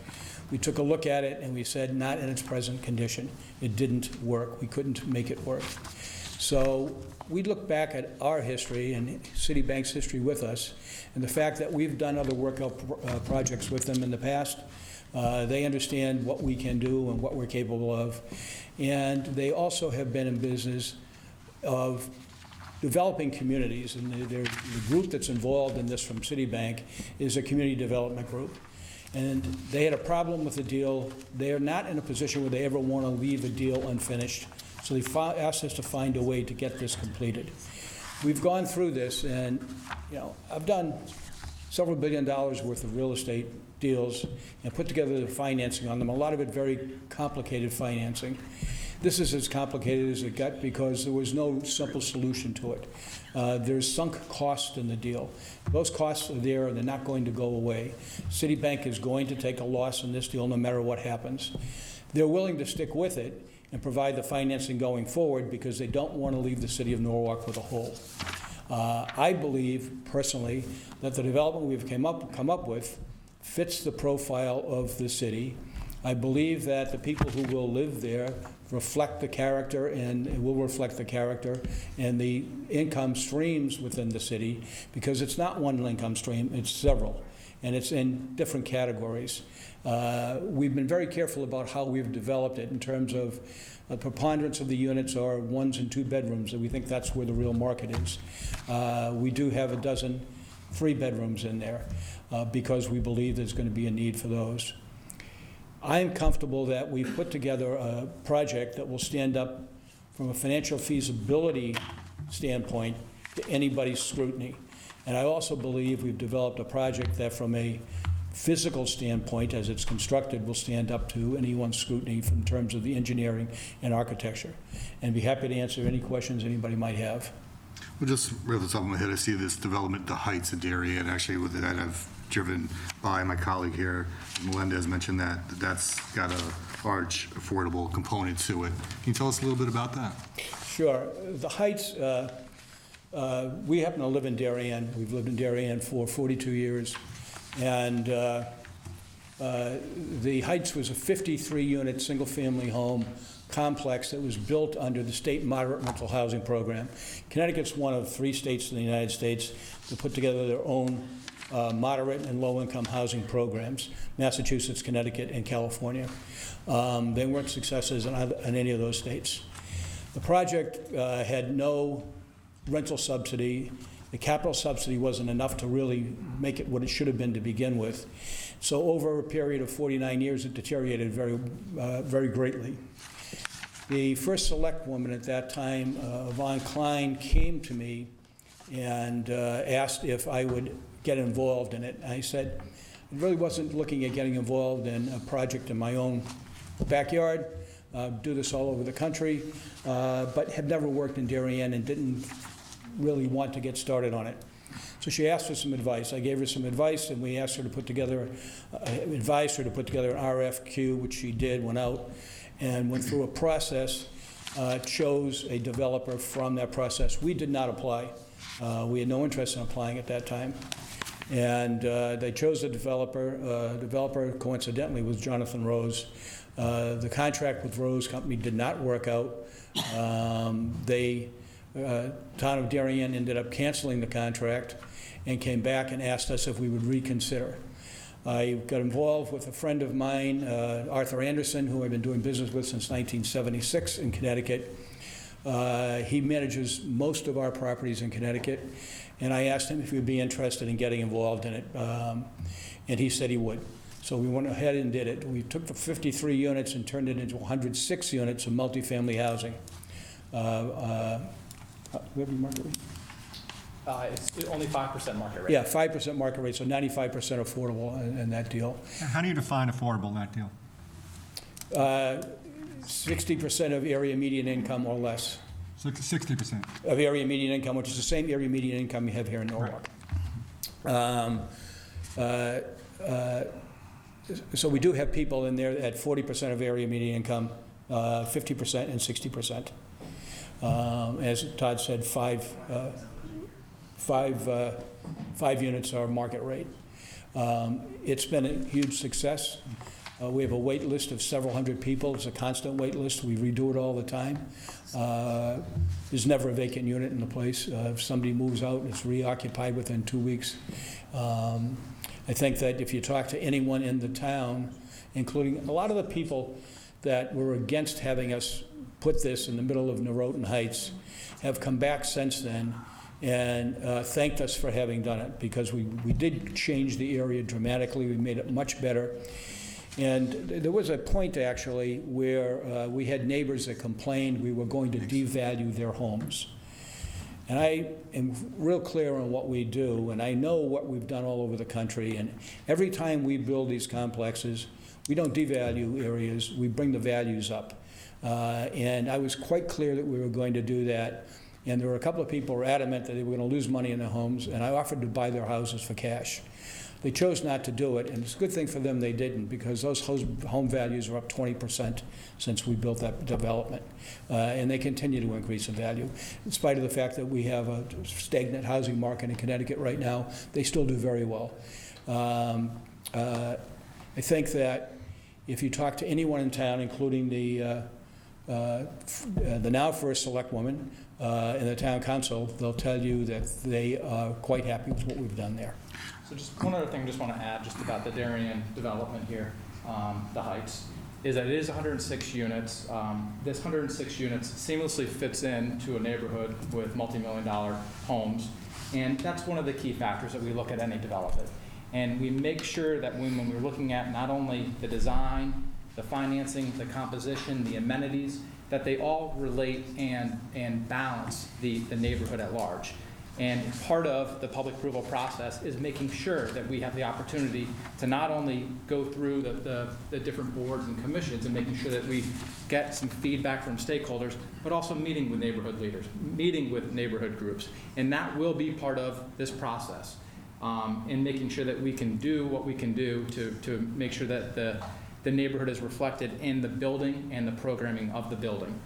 We took a look at it and we said, not in its present condition. It didn't work. We couldn't make it work. So we look back at our history and Citibank's history with us and the fact that we've done other workout projects with them in the past. They understand what we can do and what we're capable of. And they also have been in business of developing communities, and the group that's involved in this from Citibank is a community development group. And they had a problem with the deal. They are not in a position where they ever want to leave a deal unfinished. So they asked us to find a way to get this completed. We've gone through this, and I've done several $1 billion worth of real estate deals and put together the financing on them. A lot of it very complicated financing. This is as complicated as it got because there was no simple solution to it. There's sunk cost in the deal. Those costs are there and they're not going to go away. Citibank is going to take a loss in this deal no matter what happens. They're willing to stick with it and provide the financing going forward because they don't want to leave the city of Norwalk with a hole. I believe, personally, that the development we've come up with fits the profile of the city. I believe that the people who will live there reflect the character and will reflect the character and the income streams within the city, because it's not one income stream, it's several, and it's in different categories. We've been very careful about how we've developed it in terms of the preponderance of the units are 1 and 2 bedrooms, and we think that's where the real market is. We do have a dozen 3-bedrooms in there because we believe there's going to be a need for those. I am comfortable that we've put together a project that will stand up from a financial feasibility standpoint to anybody's scrutiny. And I also believe we've developed a project that from a physical standpoint, as it's constructed, will stand up to anyone's scrutiny in terms of the engineering and architecture. And be happy to answer any questions anybody might have. Well, just right off the top of my head, I see this development, the Heights of Andheri, and actually with that I've driven by. My colleague here, Melendez, mentioned that that's got a large affordable component to it. Can you tell us a little bit about that? Sure. The Heights, we happen to live in Darien. We've lived in Darien for 42 years. And the Heights was a 53-unit single-family home complex that was built under the state moderate rental housing program. Connecticut's one of 3 states in the United States to put together their own moderate and low-income housing programs, Massachusetts, Connecticut, and California. They weren't successes in any of those states. The project had no rental subsidy. The capital subsidy wasn't enough to really make it what it should have been to begin with. So over a period of 49 years, it deteriorated very greatly. The first select woman at that time, Yvonne Klein, came to me and asked if I would get involved in it. I said, I really wasn't looking at getting involved in a project in my own backyard, do this all over the country, but had never worked in Darien and didn't really want to get started on it. So she asked for some advice. I gave her some advice, and we asked her to put together, advised her to put together an RFQ, which she did, went out, and went through a process, chose a developer from that process. We did not apply. We had no interest in applying at that time. And they chose a developer. Developer, coincidentally, was Jonathan Rose. The contract with Rose Company did not work out. Town of Darien ended up canceling the contract and came back and asked us if we would reconsider. I got involved with a friend of mine, Arthur Anderson, who I've been doing business with since 1976 in Connecticut. He manages most of our properties in Connecticut, and I asked him if he would be interested in getting involved in it, and he said he would. So we went ahead and did it. We took the 53 units and turned it into 106 units of multifamily housing. We have a market rate? It's only 5% market rate. Yeah, 5% market rate, so 95% affordable in that deal. How do you define affordable in that deal? 60% of area median income or less. 60%. Of area median income, which is the same area median income you have here in Norwalk. So we do have people in there at 40% of area median income, 50% and 60%. As Todd said, five units are market rate. It's been a huge success. We have a wait list of several hundred people. It's a constant wait list. We redo it all the time. There's never a vacant unit in the place. If somebody moves out, it's reoccupied within 2 weeks. I think that if you talk to anyone in the town, including a lot of the people that were against having us put this in the middle of Norotan Heights, have come back since then and thanked us for having done it, because we did change the area dramatically. We made it much better. And there was a point, actually, where we had neighbors that complained we were going to devalue their homes. And I am real clear on what we do, and I know what we've done all over the country. And every time we build these complexes, we don't devalue areas, we bring the values up. And I was quite clear that we were going to do that. And there were a couple of people who were adamant that they were going to lose money in their homes, and I offered to buy their houses for cash. They chose not to do it, and it's a good thing for them they didn't, because those home values are up 20% since we built that development. And they continue to increase in value. In spite of the fact that we have a stagnant housing market in Connecticut right now, they still do very well. I think that if you talk to anyone in town, including the now first select woman in the town council, they'll tell you that they are quite happy with what we've done there. So just one other thing I just want to add just about the Darien development here, the Heights, is that it is 106 units. This 106 units seamlessly fits into a neighborhood with multi-million-dollar homes, and that's one of the key factors that we look at any development. And we make sure that when we're looking at not only the design, the financing, the composition, the amenities, that they all relate and balance the neighborhood at large. And part of the public approval process is making sure that we have the opportunity to not only go through the different boards and commissions and making sure that we get some feedback from stakeholders, but also meeting with neighborhood leaders, meeting with neighborhood groups. And that will be part of this process in making sure that we can do what we can do to make sure that the neighborhood is reflected in the building and the programming of the building.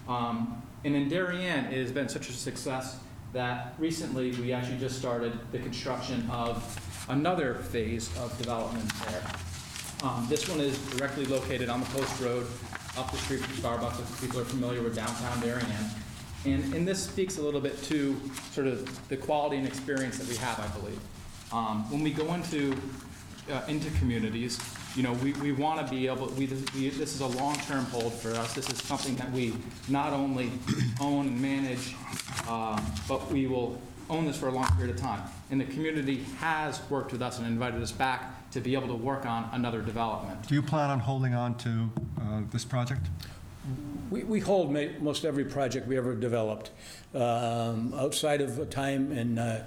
And in Darien, it has been such a success that recently we actually just started the construction of another phase of development there. This one is directly located on the Post Road, up the street from Starbucks, if people are familiar with downtown Darien. And this speaks a little bit to sort of the quality and experience that we have, I believe. When we go into communities, you know, we want to be able, this is a long-term hold for us. This is something that we not only own and manage, but we will own this for a long period of time. And the community has worked with us and invited us back to be able to work on another development. Do you plan on holding on to this project? We hold most every project we ever developed. Outside of a time in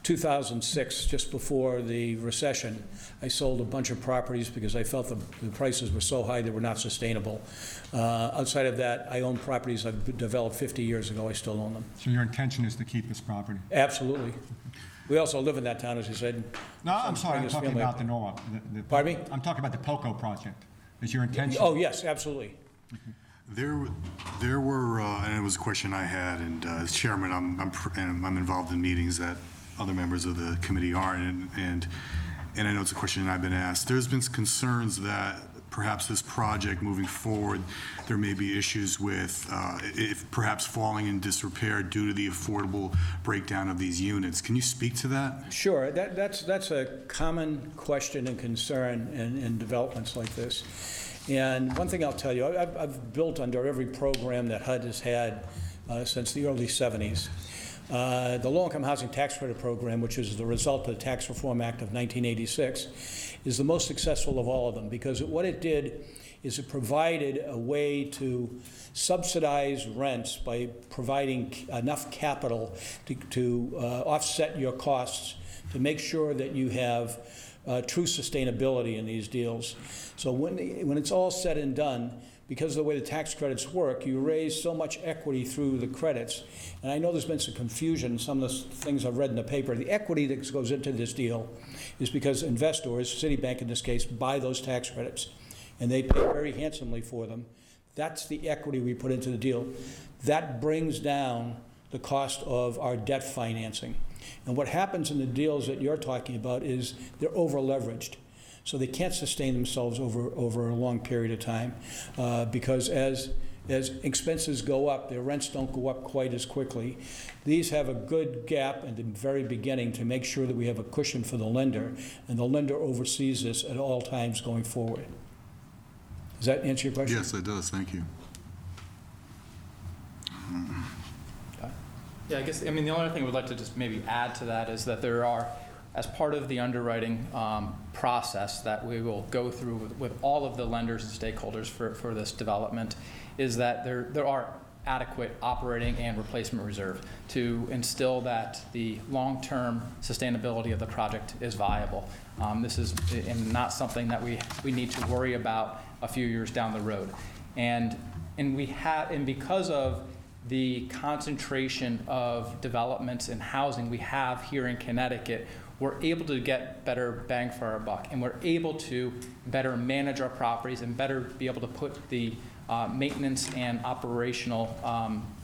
2006, just before the recession, I sold a bunch of properties because I felt the prices were so high they were not sustainable. Outside of that, I own properties I've developed 50 years ago. I still own them. So your intention is to keep this property? Absolutely. We also live in that town, as you said. No, I'm sorry, I'm talking about the Norwalk. Pardon me? I'm talking about the POCO project. Is your intention? Oh, yes, absolutely. There were, and it was a question I had, and as chairman, I'm involved in meetings that other members of the committee aren't, and I know it's a question I've been asked. There's been concerns that perhaps this project moving forward, there may be issues with if perhaps falling in disrepair due to the affordable breakdown of these units. Can you speak to that? Sure. That's a common question and concern in developments like this. And one thing I'll tell you, I've built under every program that HUD has had since the early 70s. The Low-Income Housing Tax Credit Program, which is the result of the Tax Reform Act of 1986, is the most successful of all of them, because what it did is it provided a way to subsidize rents by providing enough capital to offset your costs, to make sure that you have true sustainability in these deals. So when it's all said and done, because of the way the tax credits work, you raise so much equity through the credits. And I know there's been some confusion in some of the things I've read in the paper. The equity that goes into this deal is because investors, Citibank in this case, buy those tax credits, and they pay very handsomely for them. That's the equity we put into the deal. That brings down the cost of our debt financing. And what happens in the deals that you're talking about is they're over-leveraged. So they can't sustain themselves over a long period of time because as expenses go up, their rents don't go up quite as quickly. These have a good gap at the very beginning to make sure that we have a cushion for the lender, and the lender oversees this at all times going forward. Does that answer your question? Yes, it does. Thank you. Yeah, I guess, the only other thing we'd like to just maybe add to that is that there are, as part of the underwriting process that we will go through with all of the lenders and stakeholders for this development, is that there are adequate operating and replacement reserve to instill that the long-term sustainability of the project is viable. This is not something that we need to worry about a few years down the road. And because of the concentration of developments and housing we have here in Connecticut, we're able to get better bang for our buck, and we're able to better manage our properties and better be able to put the maintenance and operational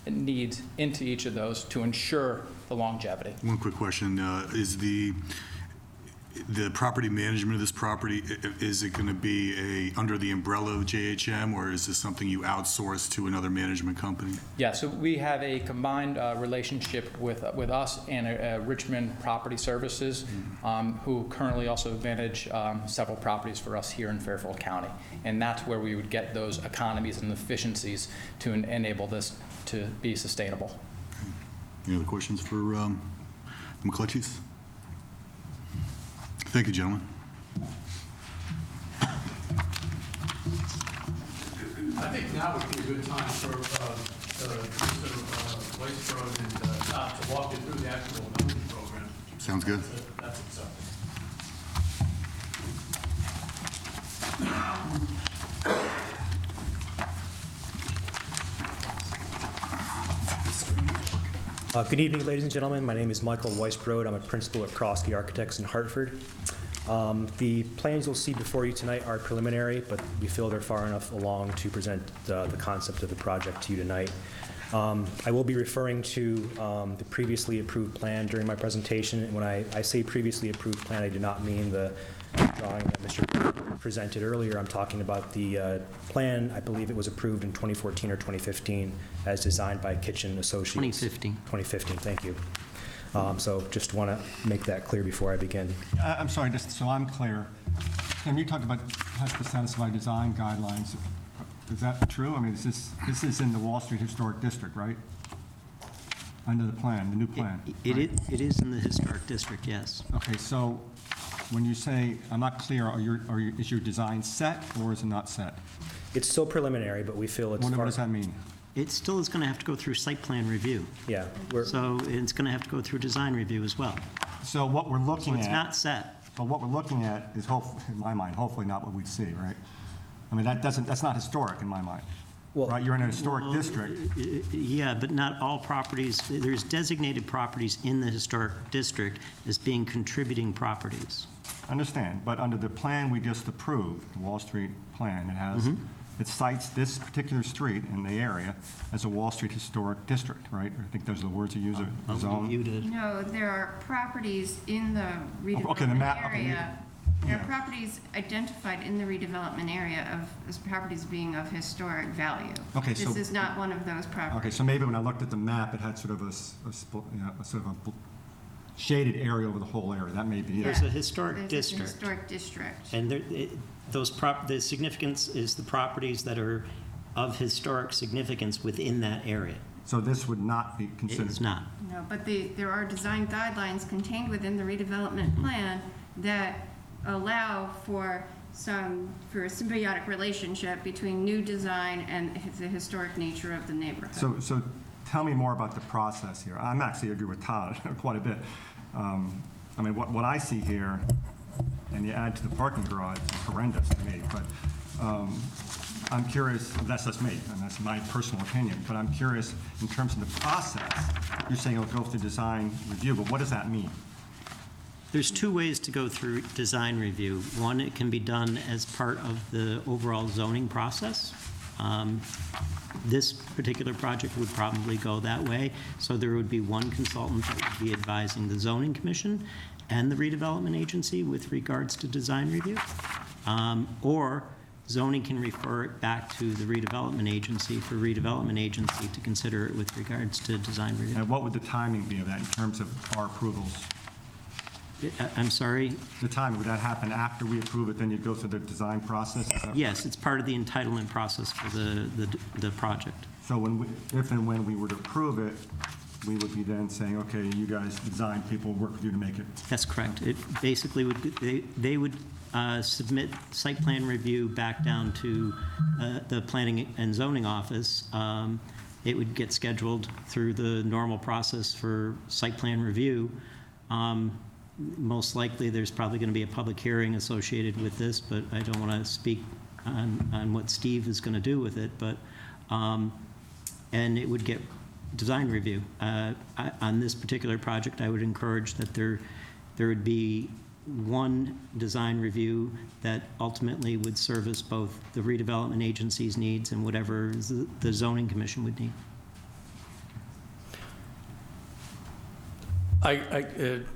needs into each of those to ensure the longevity. One quick question. Is the property management of this property, is it going to be under the umbrella of JHM, or is this something you outsource to another management company? Yeah, so we have a combined relationship with us and Richmond Property Services, who currently also manage several properties for us here in Fairfield County. And that's where we would get those economies and efficiencies to enable this to be sustainable. Any other questions for the McClatchys? Thank you, gentlemen. I think now would be a good time for Mr. Weisbrod and Todd to walk you through the actual building program. Sounds good. That's acceptable. Good evening, ladies and gentlemen. My name is Michael Weisbrod. I'm a principal at Krosky Architects in Hartford. The plans you'll see before you tonight are preliminary, but we feel they're far enough along to present the concept of the project to you tonight. I will be referring to the previously approved plan during my presentation. And when I say previously approved plan, I do not mean the drawing that Mr. presented earlier. I'm talking about the plan. I believe it was approved in 2014 or 2015 as designed by Kitchen Associates. 2015. 2015, thank you. So just want to make that clear before I begin. I'm sorry, just so I'm clear. Tim, you talked about has to satisfy design guidelines. Is that true? I mean, this is in the Wall Street Historic District, right? Under the plan, the new plan. It is in the historic district, yes. Okay, so when you say, I'm not clear, is your design set or is it not set? It's still preliminary, but we feel it's What does that mean? It still is going to have to go through site plan review. Yeah. So it's going to have to go through design review as well. So what we're looking at... So it's not set. But what we're looking at is, in my mind, hopefully not what we see, right? I mean, that's not historic in my mind. Well, right? You're in a historic district. Yeah, but not all properties. There's designated properties in the historic district as being contributing properties. I understand, but under the plan we just approved, the Wall Street plan, it has, it cites this particular street in the area as a Wall Street Historic District, right? I think those are the words you use, a zone. No, there are properties in the redevelopment Okay, the map, area. There are properties identified in the redevelopment area as properties being of historic value. Okay, this is not one of those properties. Okay, so maybe when I looked at the map, it had sort of a sort of a shaded area over the whole area. That may be it. There's a historic There's district. a historic district. And the significance is the properties that are of historic significance within that area. So this would not be considered? It's not. No, but there are design guidelines contained within the redevelopment plan that allow for a symbiotic relationship between new design and the historic nature of the neighborhood. So tell me more about the process here. I'm actually agree with Todd quite a bit. I mean, what I see here, and you add to the parking garage, is horrendous to me. But I'm curious, that's just me, and that's my personal opinion, but I'm curious in terms of the process. You're saying it'll go through design review, but what does that mean? There's two ways to go through design review. One, it can be done as part of the overall zoning process. This particular project would probably go that way. So there would be one consultant that would be advising the zoning commission and the redevelopment agency with regards to design review. Or zoning can refer it back to the redevelopment agency for redevelopment agency to consider it with regards to design review. And what would the timing be of that in terms of our approvals? I'm sorry? The timing, would that happen after we approve it, then you'd go through the design process? Yes, it's part of the entitlement process for the project. So if and when we were to approve it, we would be then saying, okay, you guys design people, work with you to make it. That's correct. It basically would, they would submit site plan review back down to the planning and zoning office. It would get scheduled through the normal process for site plan review. Most likely, there's probably going to be a public hearing associated with this, but I don't want to speak on what Steve is going to do with it. But and it would get design review. On this particular project, I would encourage that there would be one design review that ultimately would service both the redevelopment agency's needs and whatever the zoning commission would need.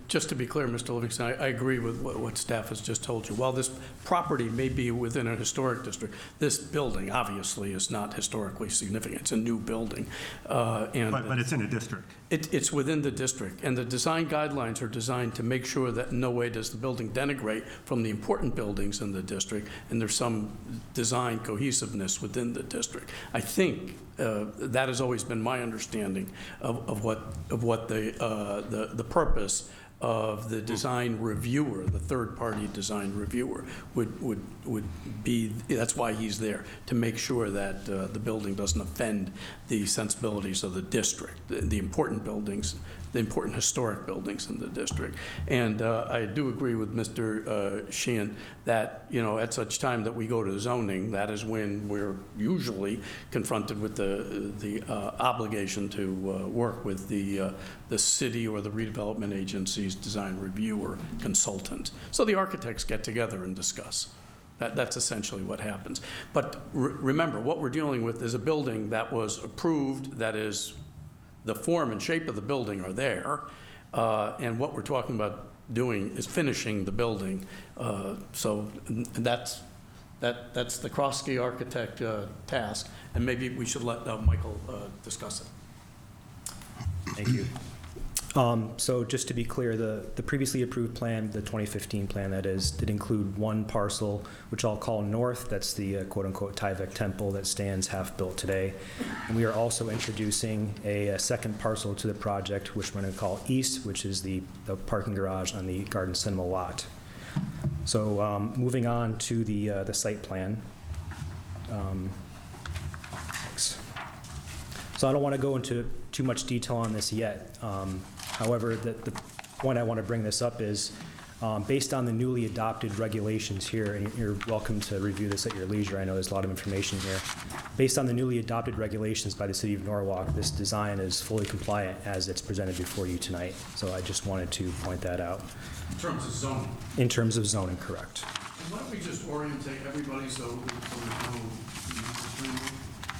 Just to be clear, Mr. Livingston, I agree with what staff has just told you. While this property may be within a historic district, this building obviously is not historically significant. It's a new building. But it's in a district. It's within the district, and the design guidelines are designed to make sure that in no way does the building denigrate from the important buildings in the district, and there's some design cohesiveness within the district. I think that has always been my understanding of what the purpose of the design reviewer, the third-party design reviewer, would be. That's why he's there, to make sure that the building doesn't offend the sensibilities of the district, the important buildings, the important historic buildings in the district. And I do agree with Mr. Sheehan that, at such time that we go to zoning, that is when we're usually confronted with the obligation to work with the city or the redevelopment agency's design reviewer consultant. So the architects get together and discuss. That's essentially what happens. But remember, what we're dealing with is a building that was approved, that is, the form and shape of the building are there, and what we're talking about doing is finishing the building. So that's the Krosky architect task, and maybe we should let Michael discuss it. Thank you. So just to be clear, the previously approved plan, the 2015 plan that is, did include one parcel, which I'll call north. That's the quote-unquote Tyvek temple that stands half-built today. And we are also introducing a second parcel to the project, which we're going to call east, which is the parking garage on the Garden Cinema lot. So moving on to the site plan. Thanks. So I don't want to go into too much detail on this yet. However, the point I want to bring this up is based on the newly adopted regulations here, and you're welcome to review this at your leisure. I know there's a lot of information here. Based on the newly adopted regulations by the City of Norwalk, this design is fully compliant as it's presented before you tonight. So I just wanted to point that out. In terms of zoning? In terms of zoning, correct. And why don't we just orientate everybody so there's no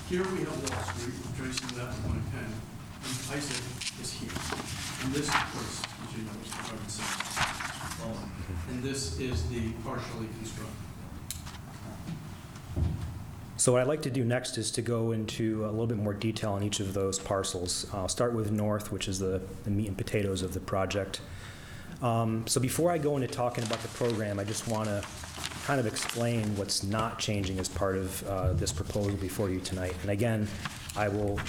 here we have Wall Street, tracing that with my pen, and Isaac is here. And this, of course, as you know, is the Garden Center. And this is the partially constructed. So what I'd like to do next is to go into a little bit more detail on each of those parcels. I'll start with north, which is the meat and potatoes of the project. So before I go into talking about the program, I just want to kind of explain what's not changing as part of this proposal before you tonight. And again, I will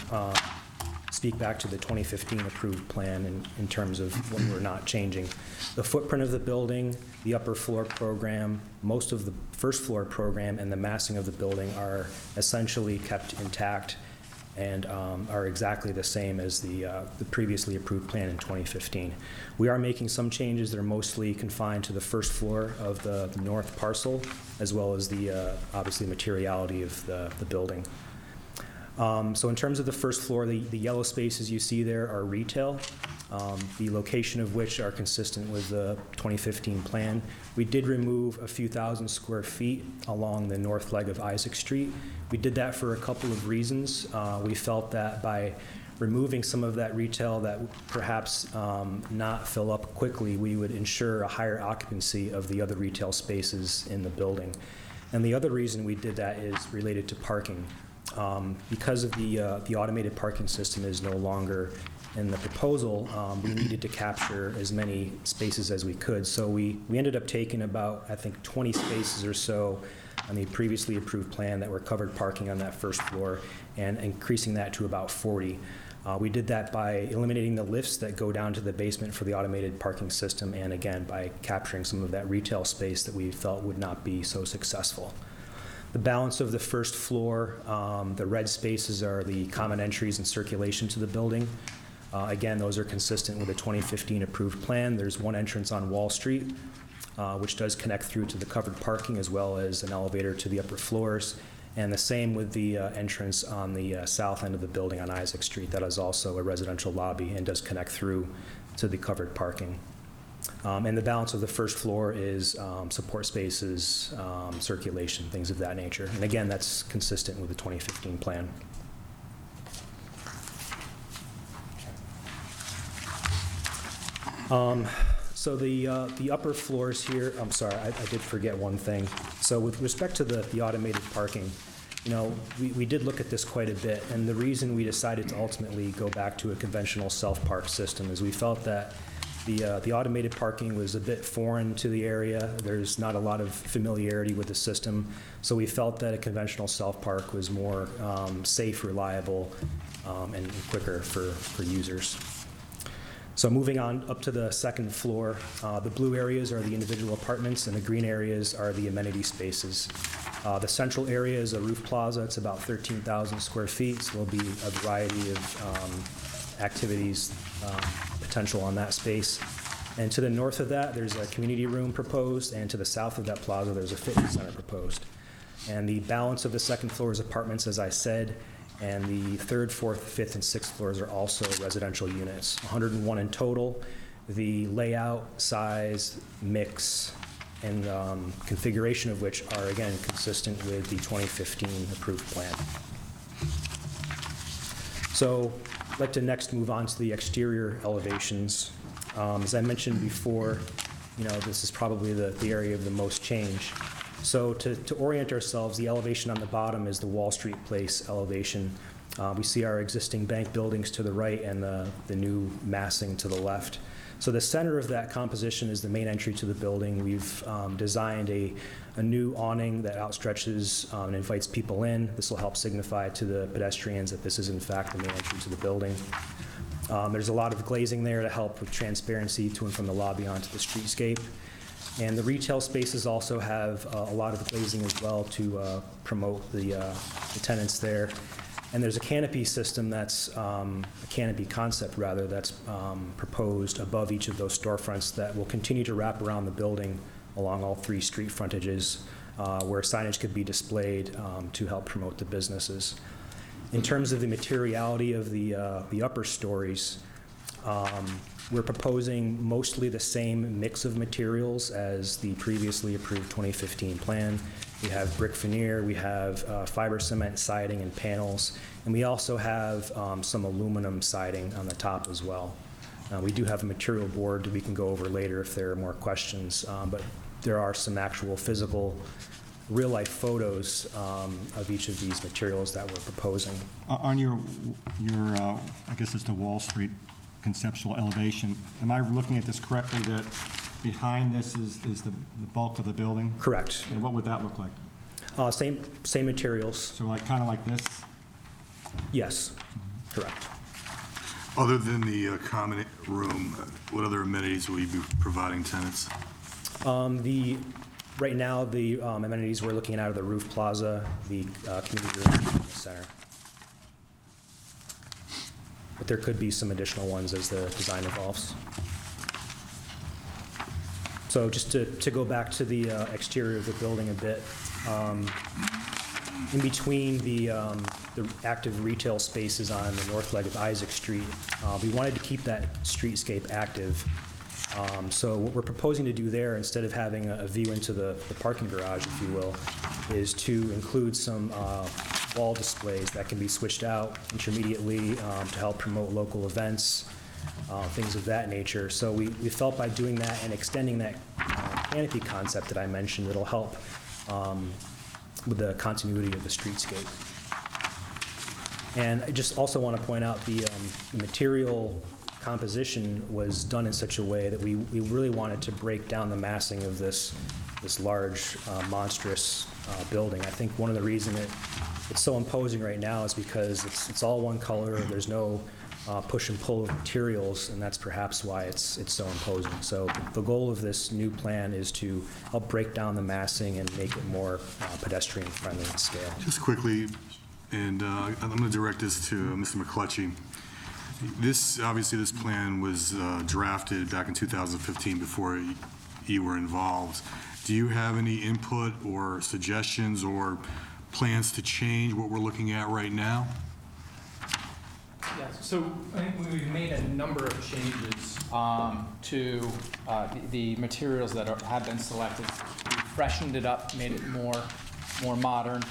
speak back to the 2015 approved plan in terms of what we're not changing. The footprint of the building, the upper floor program, most of the first floor program, and the massing of the building are essentially kept intact and are exactly the same as the previously approved plan in 2015. We are making some changes that are mostly confined to the first floor of the north parcel, as well as the obviously materiality of the building. So in terms of the first floor, the yellow spaces you see there are retail, the location of which are consistent with the 2015 plan. We did remove a few thousand square feet along the north leg of Isaac Street. We did that for a couple of reasons. We felt that by removing some of that retail that would perhaps not fill up quickly, we would ensure a higher occupancy of the other retail spaces in the building. And the other reason we did that is related to parking. Because of the automated parking system is no longer in the proposal, we needed to capture as many spaces as we could. So we ended up taking about, I think, 20 spaces or so on the previously approved plan that were covered parking on that first floor and increasing that to about 40. We did that by eliminating the lifts that go down to the basement for the automated parking system, and again, by capturing some of that retail space that we felt would not be so successful. The balance of the first floor, the red spaces are the common entries and circulation to the building. Again, those are consistent with the 2015 approved plan. There's one entrance on Wall Street, which does connect through to the covered parking as well as an elevator to the upper floors. And the same with the entrance on the south end of the building on Isaac Street. That is also a residential lobby and does connect through to the covered parking. And the balance of the first floor is support spaces, circulation, things of that nature. And again, that's consistent with the 2015 plan. So the upper floors here, I'm sorry, I did forget one thing. So with respect to the automated parking, you know, we did look at this quite a bit, and the reason we decided to ultimately go back to a conventional self-park system is we felt that the automated parking was a bit foreign to the area. There's not a lot of familiarity with the system, so we felt that a conventional self-park was more safe, reliable, and quicker for users. So moving on up to the second floor, the blue areas are the individual apartments and the green areas are the amenity spaces. The central area is a roof plaza. It's about 13,000 square feet, so there'll be a variety of activities potential on that space. And to the north of that, there's a community room proposed, and to the south of that plaza, there's a fitness center proposed. And the balance of the second floor is apartments, as I said, and the third, fourth, fifth, and sixth floors are also residential units, 101 in total. The layout, size, mix, and configuration of which are, again, consistent with the 2015 approved plan. So I'd like to next move on to the exterior elevations. As I mentioned before, you know, this is probably the area of the most change. So to orient ourselves, the elevation on the bottom is the Wall Street Place elevation. We see our existing bank buildings to the right and the new massing to the left. So the center of that composition is the main entry to the building. We've designed a new awning that outstretches and invites people in. This will help signify to the pedestrians that this is in fact the main entry to the building. There's a lot of glazing there to help with transparency to and from the lobby onto the streetscape. And the retail spaces also have a lot of glazing as well to promote the tenants there. And there's a canopy system that's, a canopy concept rather, that's proposed above each of those storefronts that will continue to wrap around the building along all 3 street frontages where signage could be displayed to help promote the businesses. In terms of the materiality of the upper stories, we're proposing mostly the same mix of materials as the previously approved 2015 plan. We have brick veneer, we have fiber cement siding and panels, and we also have some aluminum siding on the top as well. We do have a material board that we can go over later if there are more questions, but there are some actual physical real-life photos of each of these materials that we're proposing. On your I guess it's the Wall Street conceptual elevation, am I looking at this correctly, that behind this is the bulk of the building? Correct. And what would that look like? Same materials. So like kind of like this? Yes, correct. Other than the common room, what other amenities will you be providing tenants? Right now, the amenities we're looking at are the roof plaza, the community room, and the center. But there could be some additional ones as the design evolves. So just to go back to the exterior of the building a bit, in between the active retail spaces on the north leg of Isaac Street, we wanted to keep that streetscape active. So what we're proposing to do there, instead of having a view into the parking garage, if you will, is to include some wall displays that can be switched out intermediately to help promote local events, things of that nature. So we felt by doing that and extending that canopy concept that I mentioned, it'll help with the continuity of the streetscape. And I just also want to point out the material composition was done in such a way that we really wanted to break down the massing of this large, monstrous building. I think one of the reasons it's so imposing right now is because it's all one color. There's no push and pull of materials, and that's perhaps why it's so imposing. So the goal of this new plan is to help break down the massing and make it more pedestrian friendly in scale. Just quickly, and I'm going to direct this to Mr. McClatchy. Obviously, this plan was drafted back in 2015 before you were involved. Do you have any input or suggestions or plans to change what we're looking at right now? Yes, so I think we've made a number of changes to the materials that have been selected. We freshened it up, made it more modern.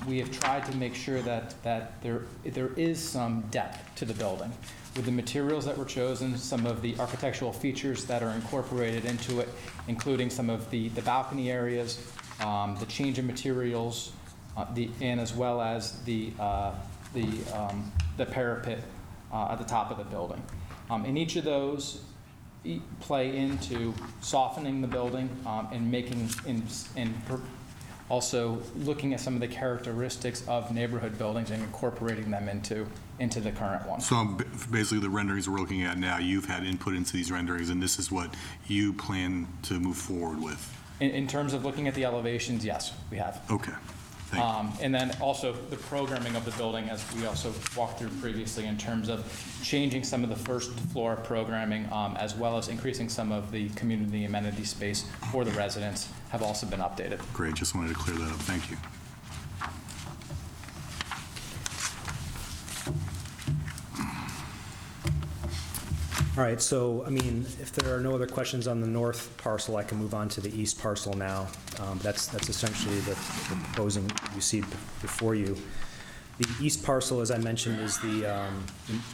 We have tried to make sure that there is some depth to the building. With the materials that were chosen, some of the architectural features that are incorporated into it, including some of the balcony areas, the change in materials, and as well as the parapet at the top of the building. And each of those play into softening the building and making also looking at some of the characteristics of neighborhood buildings and incorporating them into the current one. So basically the renderings we're looking at now, you've had input into these renderings, and this is what you plan to move forward with? In terms of looking at the elevations, yes, we have. Okay. And then also the programming of the building, as we also walked through previously, in terms of changing some of the first floor programming, as well as increasing some of the community amenity space for the residents, have also been updated. Great, just wanted to clear that up. Thank you. All right, so, I mean, if there are no other questions on the north parcel, I can move on to the east parcel now. That's essentially the proposing you see before you. The east parcel, as I mentioned, is the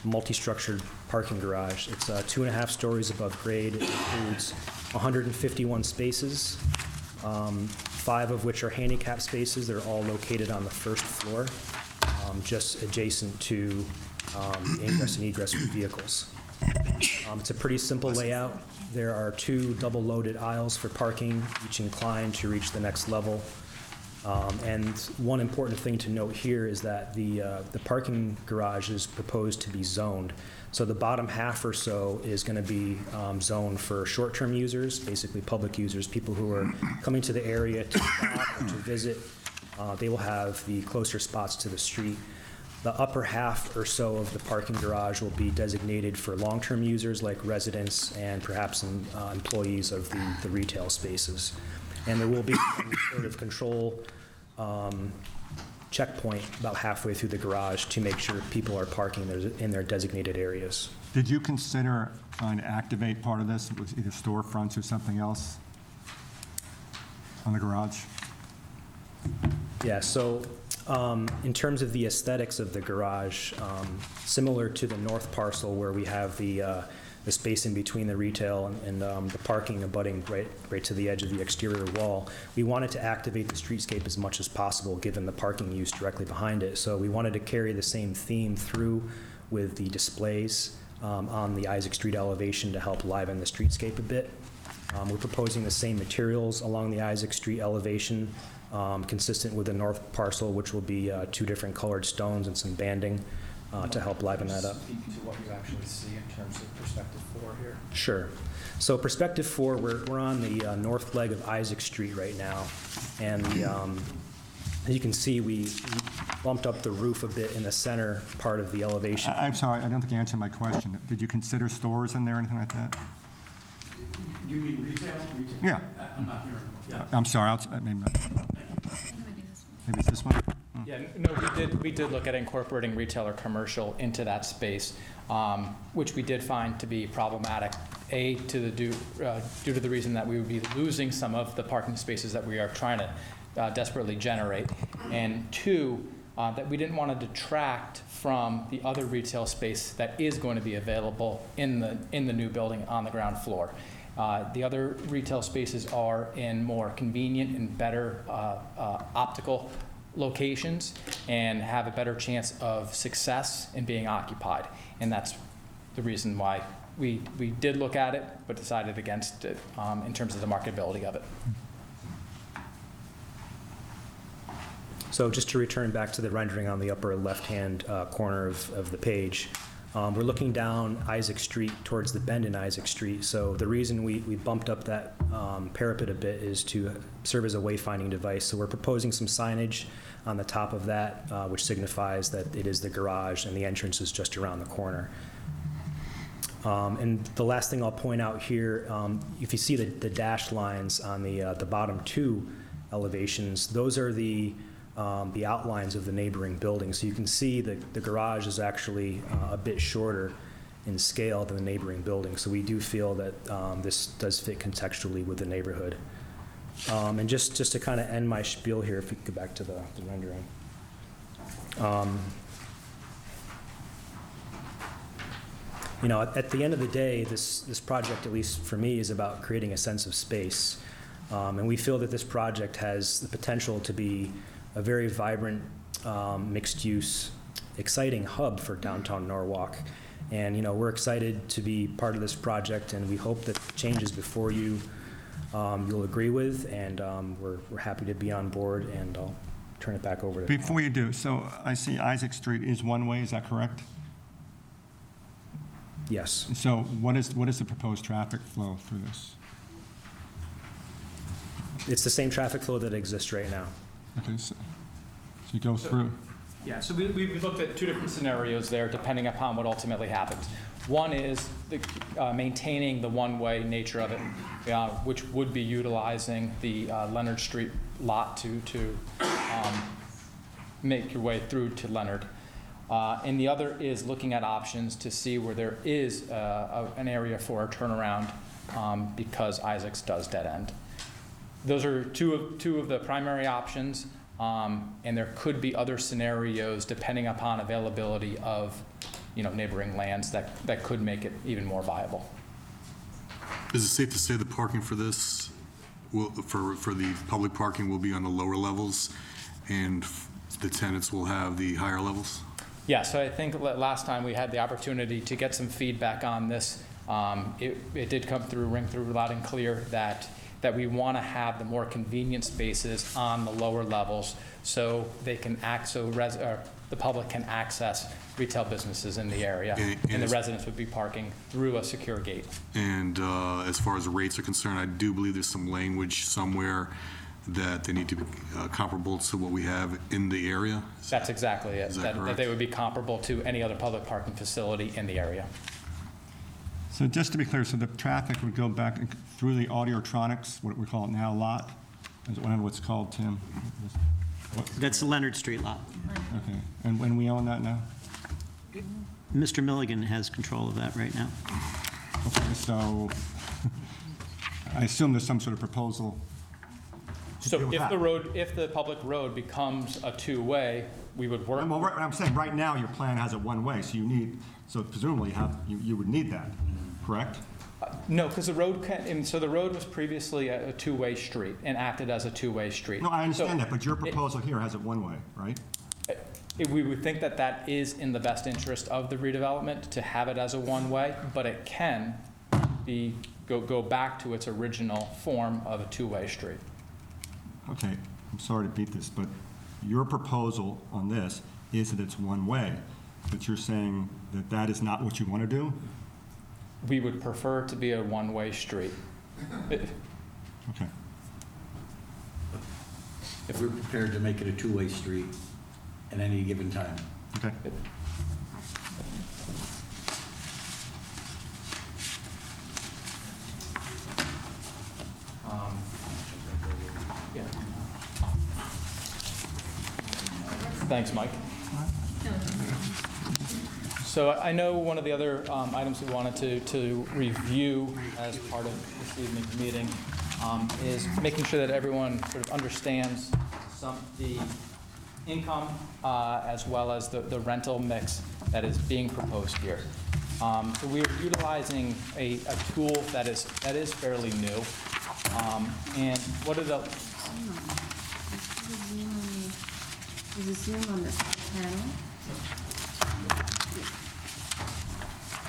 multi-structured parking garage. It's 2.5 stories above grade. It includes 151 spaces, 5 of which are handicap spaces. They're all located on the first floor. just adjacent to ingress and egress for vehicles. It's a pretty simple layout. There are 2 double-loaded aisles for parking, each inclined to reach the next level. And one important thing to note here is that the parking garage is proposed to be zoned. So the bottom half or so is going to be zoned for short-term users, basically public users, people who are coming to the area to stop or to visit. They will have the closer spots to the street. The upper half or so of the parking garage will be designated for long-term users like residents and perhaps employees of the retail spaces. And there will be some sort of control checkpoint about halfway through the garage to make sure people are parking in their designated areas. Did you consider trying to activate part of this with either storefronts or something else on the garage? Yeah, so in terms of the aesthetics of the garage, similar to the north parcel where we have the space in between the retail and the parking abutting right to the edge of the exterior wall, we wanted to activate the streetscape as much as possible given the parking use directly behind it. So we wanted to carry the same theme through with the displays on the Isaac Street elevation to help liven the streetscape a bit. We're proposing the same materials along the Isaac Street elevation, consistent with the north parcel, which will be 2 different colored stones and some banding to help liven that up. Speak to what you actually see in terms of perspective 4 here. Sure. So perspective 4, we're on the north leg of Isaac Street right now, and as you can see, we bumped up the roof a bit in the center part of the elevation. I'm sorry, I don't think you answered my question. Did you consider stores in there or anything like that? You mean retail? Yeah. I'm not hearing. Yeah. I'm sorry, maybe it's this one? Yeah, no, we did look at incorporating retail or commercial into that space, which we did find to be problematic. A, due to the reason that we would be losing some of the parking spaces that we are trying to desperately generate, and 2, that we didn't want to detract from the other retail space that is going to be available in the new building on the ground floor. The other retail spaces are in more convenient and better optical locations and have a better chance of success in being occupied. And that's the reason why we did look at it, but decided against it in terms of the marketability of it. So just to return back to the rendering on the upper left-hand corner of the page, we're looking down Isaac Street towards the bend in Isaac Street. So the reason we bumped up that parapet a bit is to serve as a wayfinding device. So we're proposing some signage on the top of that, which signifies that it is the garage and the entrance is just around the corner. And the last thing I'll point out here, if you see the dashed lines on the bottom 2 elevations, those are the outlines of the neighboring buildings. So you can see that the garage is actually a bit shorter in scale than the neighboring building. So we do feel that this does fit contextually with the neighborhood. And just to kind of end my spiel here, if we could go back to the rendering. You know, at the end of the day, this project, at least for me, is about creating a sense of space. And we feel that this project has the potential to be a very vibrant, mixed-use, exciting hub for downtown Norwalk. And, you know, we're excited to be part of this project, and we hope that the changes before you you'll agree with, and we're happy to be on board, and I'll turn it back over to Before you do, so I see Isaac Street is one way, is that correct? Yes. So what is the proposed traffic flow through this? It's the same traffic flow that exists right now. Okay, so you go through. Yeah, so we looked at 2 different scenarios there, depending upon what ultimately happens. One is maintaining the one-way nature of it, which would be utilizing the Leonard Street lot to make your way through to Leonard. And the other is looking at options to see where there is an area for a turnaround because Isaacs does dead end. Those are two of the primary options, and there could be other scenarios depending upon availability of neighboring lands that could make it even more viable. Is it safe to say the parking for this, for the public parking will be on the lower levels, and the tenants will have the higher levels? Yeah, so I think last time we had the opportunity to get some feedback on this. It did ring through loud and clear that we want to have the more convenient spaces on the lower levels so they can the public can access retail businesses in the area, and the residents would be parking through a secure gate. And as far as rates are concerned, I do believe there's some language somewhere that they need to be comparable to what we have in the area? That's exactly it, Is that that correct? they would be comparable to any other public parking facility in the area. So just to be clear, so the traffic would go back through the Audiotronics, what we call it now, lot? Is it whatever it's called, Tim? That's the Leonard Street lot. Okay, and when we own that now? Mr. Mulligan has control of that right now. Okay, so I assume there's some sort of proposal. So if the public road becomes a two-way, we would work. Well, I'm saying right now your plan has it one way, so presumably you would need that, correct? No, because the road the road was previously a two-way street and acted as a two-way street. No, I understand that, but your proposal here has it one way, right? We would think that is in the best interest of the redevelopment to have it as a one-way, but it can go back to its original form of a two-way street. Okay, I'm sorry to beat this, but your proposal on this is that it's one way, but you're saying that is not what you want to do? We would prefer to be a one-way street. Okay. If we're prepared to make it a two-way street at any given time. Okay. Yeah. Thanks, Mike. So I know one of the other items we wanted to review as part of this evening's meeting is making sure that everyone sort of understands the income as well as the rental mix that is being proposed here. So we are utilizing a tool that is fairly new. And what are the... There's a Zoom on this panel.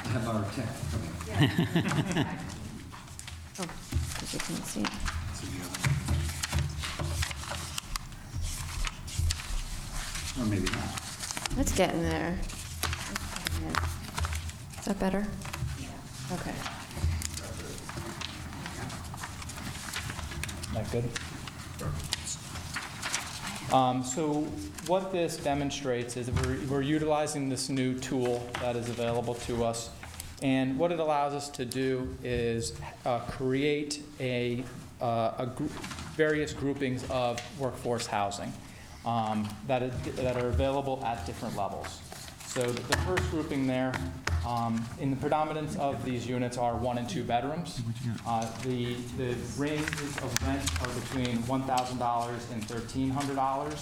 I have our tech. Oh, because you can't see it. Or maybe not. It's getting there. Is that better? Okay. That good? So what this demonstrates is that we're utilizing this new tool that is available to us, and what it allows us to do is create various groupings of workforce housing that are available at different levels. So the first grouping there, in the predominance of these units are 1 and 2 bedrooms. The ranges of rent are between $1,000 and $1,300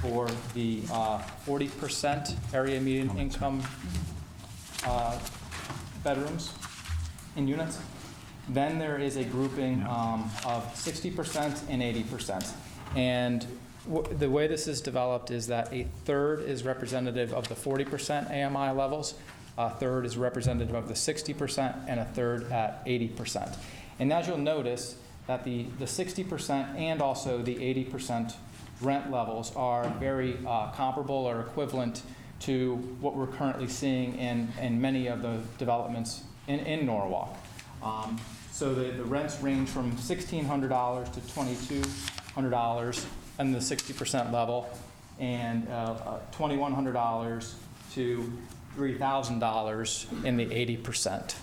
for the 40% area median income bedrooms and units. Then there is a grouping of 60% and 80%. And the way this is developed is that a third is representative of the 40% AMI levels, a third is representative of the 60%, and a third at 80%. And as you'll notice, that the 60% and also the 80% rent levels are very comparable or equivalent to what we're currently seeing in many of the developments in Norwalk. So the rents range from $1,600 to $2,200 in the 60% level, and $2,100 to $3,000 in the 80%.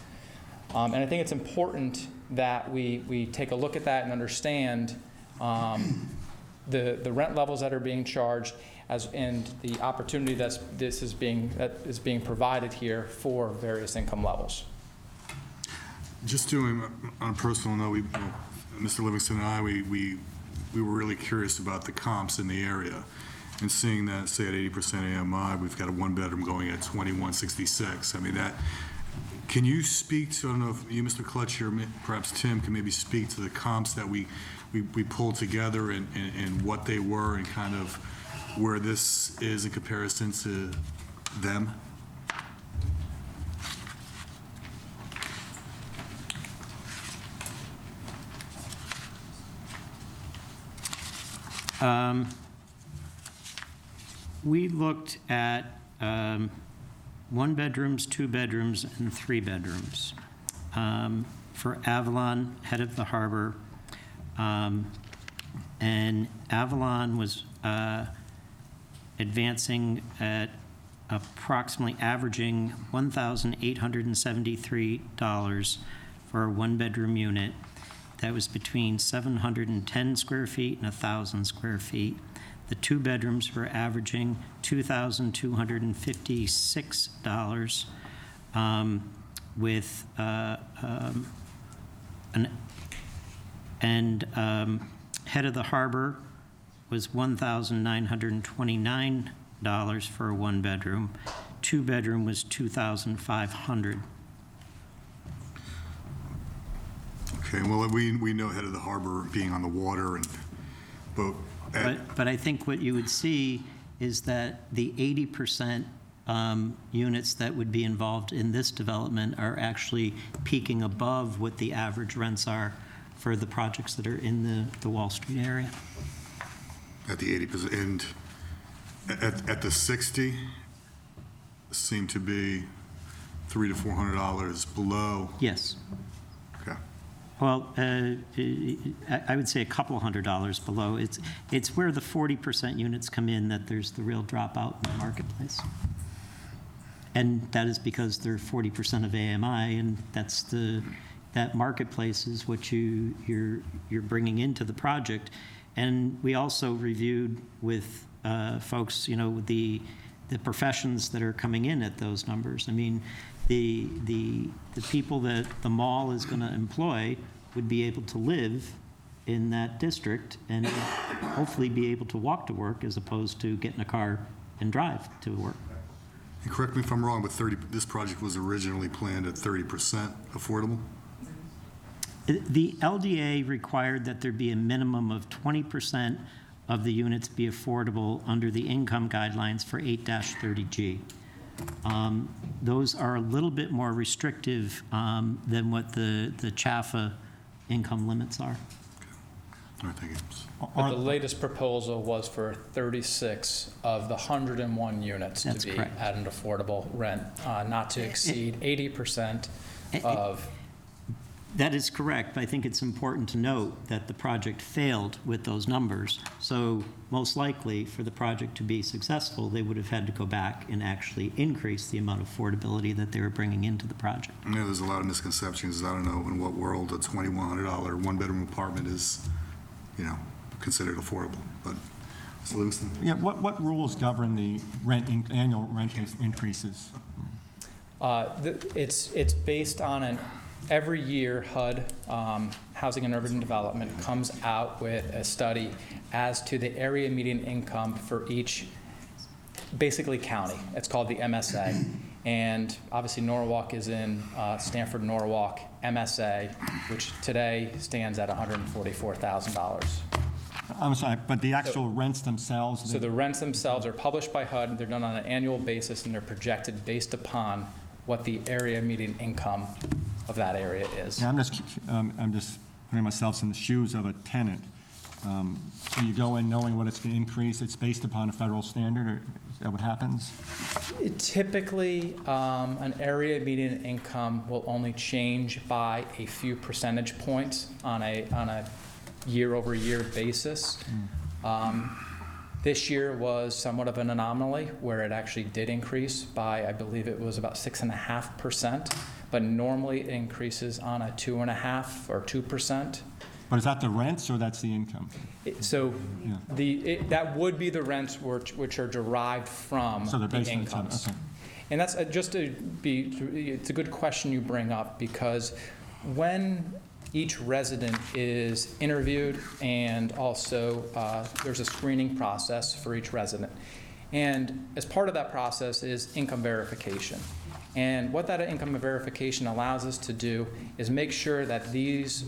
And I think it's important that we take a look at that and understand the rent levels that are being charged and the opportunity that is being provided here for various income levels. Just doing on a personal note, Mr. Livingston and I, we were really curious about the comps in the area, and seeing that, say, at 80% AMI, we've got a one-bedroom going at $2,166. I mean, that. Can you speak to, I don't know if you, Mr. McClatchy, or perhaps Tim, can maybe speak to the comps that we pulled together and what they were, and kind of where this is in comparison to them? We looked at 1 bedrooms, 2 bedrooms, and 3 bedrooms. For Avalon, head of the harbor, and Avalon was advancing at approximately averaging $1,873 for a 1-bedroom unit. That was between 710 square feet and 1,000 square feet. The 2 bedrooms were averaging $2,256 with head of the harbor was $1,929 for a 1-bedroom. 2-bedroom was $2,500. Okay, well, we know head of the harbor being on the water and boat. But I think what you would see is that the 80% units that would be involved in this development are actually peaking above what the average rents are for the projects that are in the Wall Street area. At the 80%, and at the 60, seem to be $300 to $400 below. Yes. Okay. Well, I would say a couple $100 below. It's where the 40% units come in that there's the real dropout in the marketplace. And that is because they're 40% of AMI, and that marketplace is what you're bringing into the project. And we also reviewed with folks, the professions that are coming in at those numbers. I mean, the people that the mall is going to employ would be able to live in that district and hopefully be able to walk to work as opposed to get in a car and drive to work. And correct me if I'm wrong, but this project was originally planned at 30% affordable? The LDA required that there be a minimum of 20% of the units be affordable under the income guidelines for 8-30G. Those are a little bit more restrictive than what the CHAFA income limits are. All right, thank you. But the latest proposal was for 36 of the 101 units That's to be correct. at an affordable rent, not to exceed 80% of. That is correct, but I think it's important to note that the project failed with those numbers. So most likely, for the project to be successful, they would have had to go back and actually increase the amount of affordability that they were bringing into the project. Yeah, there's a lot of misconceptions. I don't know in what world a $2,100 1-bedroom apartment is, considered affordable. But Mr. Livingston? Yeah, what rules govern the annual rent increases? It's based on every year HUD, Housing and Urban Development, comes out with a study as to the area median income for each, basically county. It's called the MSA. And obviously Norwalk is in Stanford Norwalk MSA, which today stands at $144,000. I'm sorry, but the actual rents themselves? So the rents themselves are published by HUD. They're done on an annual basis, and they're projected based upon what the area median income of that area is. Yeah, I'm just putting myself in the shoes of a tenant. So you go in knowing what it's going to increase. It's based upon a federal standard, or is that what happens? Typically, an area median income will only change by a few percentage points on a year-over-year basis. This year was somewhat of an anomaly where it actually did increase by, I believe it was about 6.5%, but normally it increases on a 2.5% or 2%. But is that the rents or that's the income? That would be the rents which are derived from the incomes. Okay. And that's it's a good question you bring up, because when each resident is interviewed, and also there's a screening process for each resident. And as part of that process is income verification. And what that income verification allows us to do is make sure that these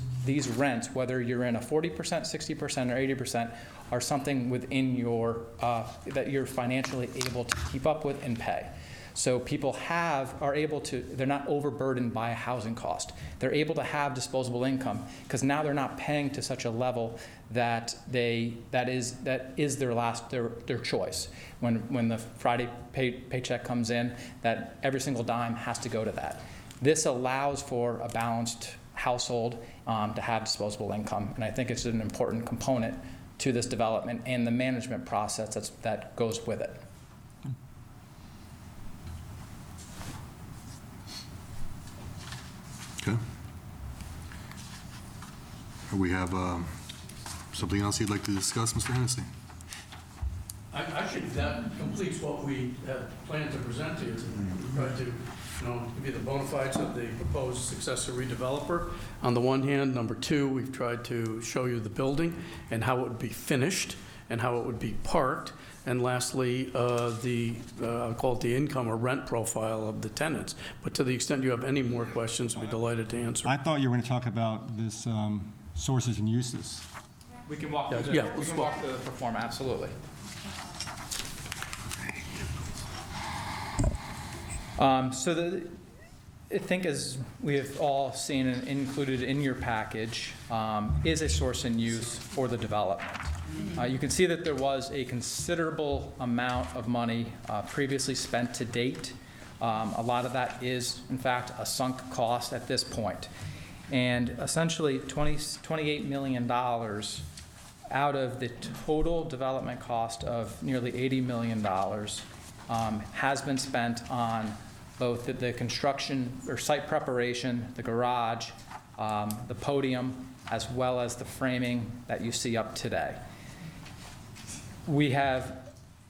rents, whether you're in a 40%, 60%, or 80%, are something within your, that you're financially able to keep up with and pay. So people are able to, they're not overburdened by a housing cost. They're able to have disposable income because now they're not paying to such a level that that is their choice. When the Friday paycheck comes in, that every single dime has to go to that. This allows for a balanced household to have disposable income, and I think it's an important component to this development and the management process that goes with it. Okay. We have something else you'd like to discuss, Mr. Hennessy? Actually, that completes what we had planned to present to you tonight. We tried to, give you the bona fides of the proposed successor redeveloper. On the one hand, number two, we've tried to show you the building and how it would be finished and how it would be parked. And lastly, I'll call it the income or rent profile of the tenants. But to the extent you have any more questions, we'd be delighted to answer. I thought you were going to talk about this sources and uses. We can walk through the perform, absolutely. So I think, as we have all seen and included in your package, is a source and use for the development. You can see that there was a considerable amount of money previously spent to date. A lot of that is, in fact, a sunk cost at this point. And essentially, $28 million out of the total development cost of nearly $80 million has been spent on both the construction or site preparation, the garage, the podium, as well as the framing that you see up today. We have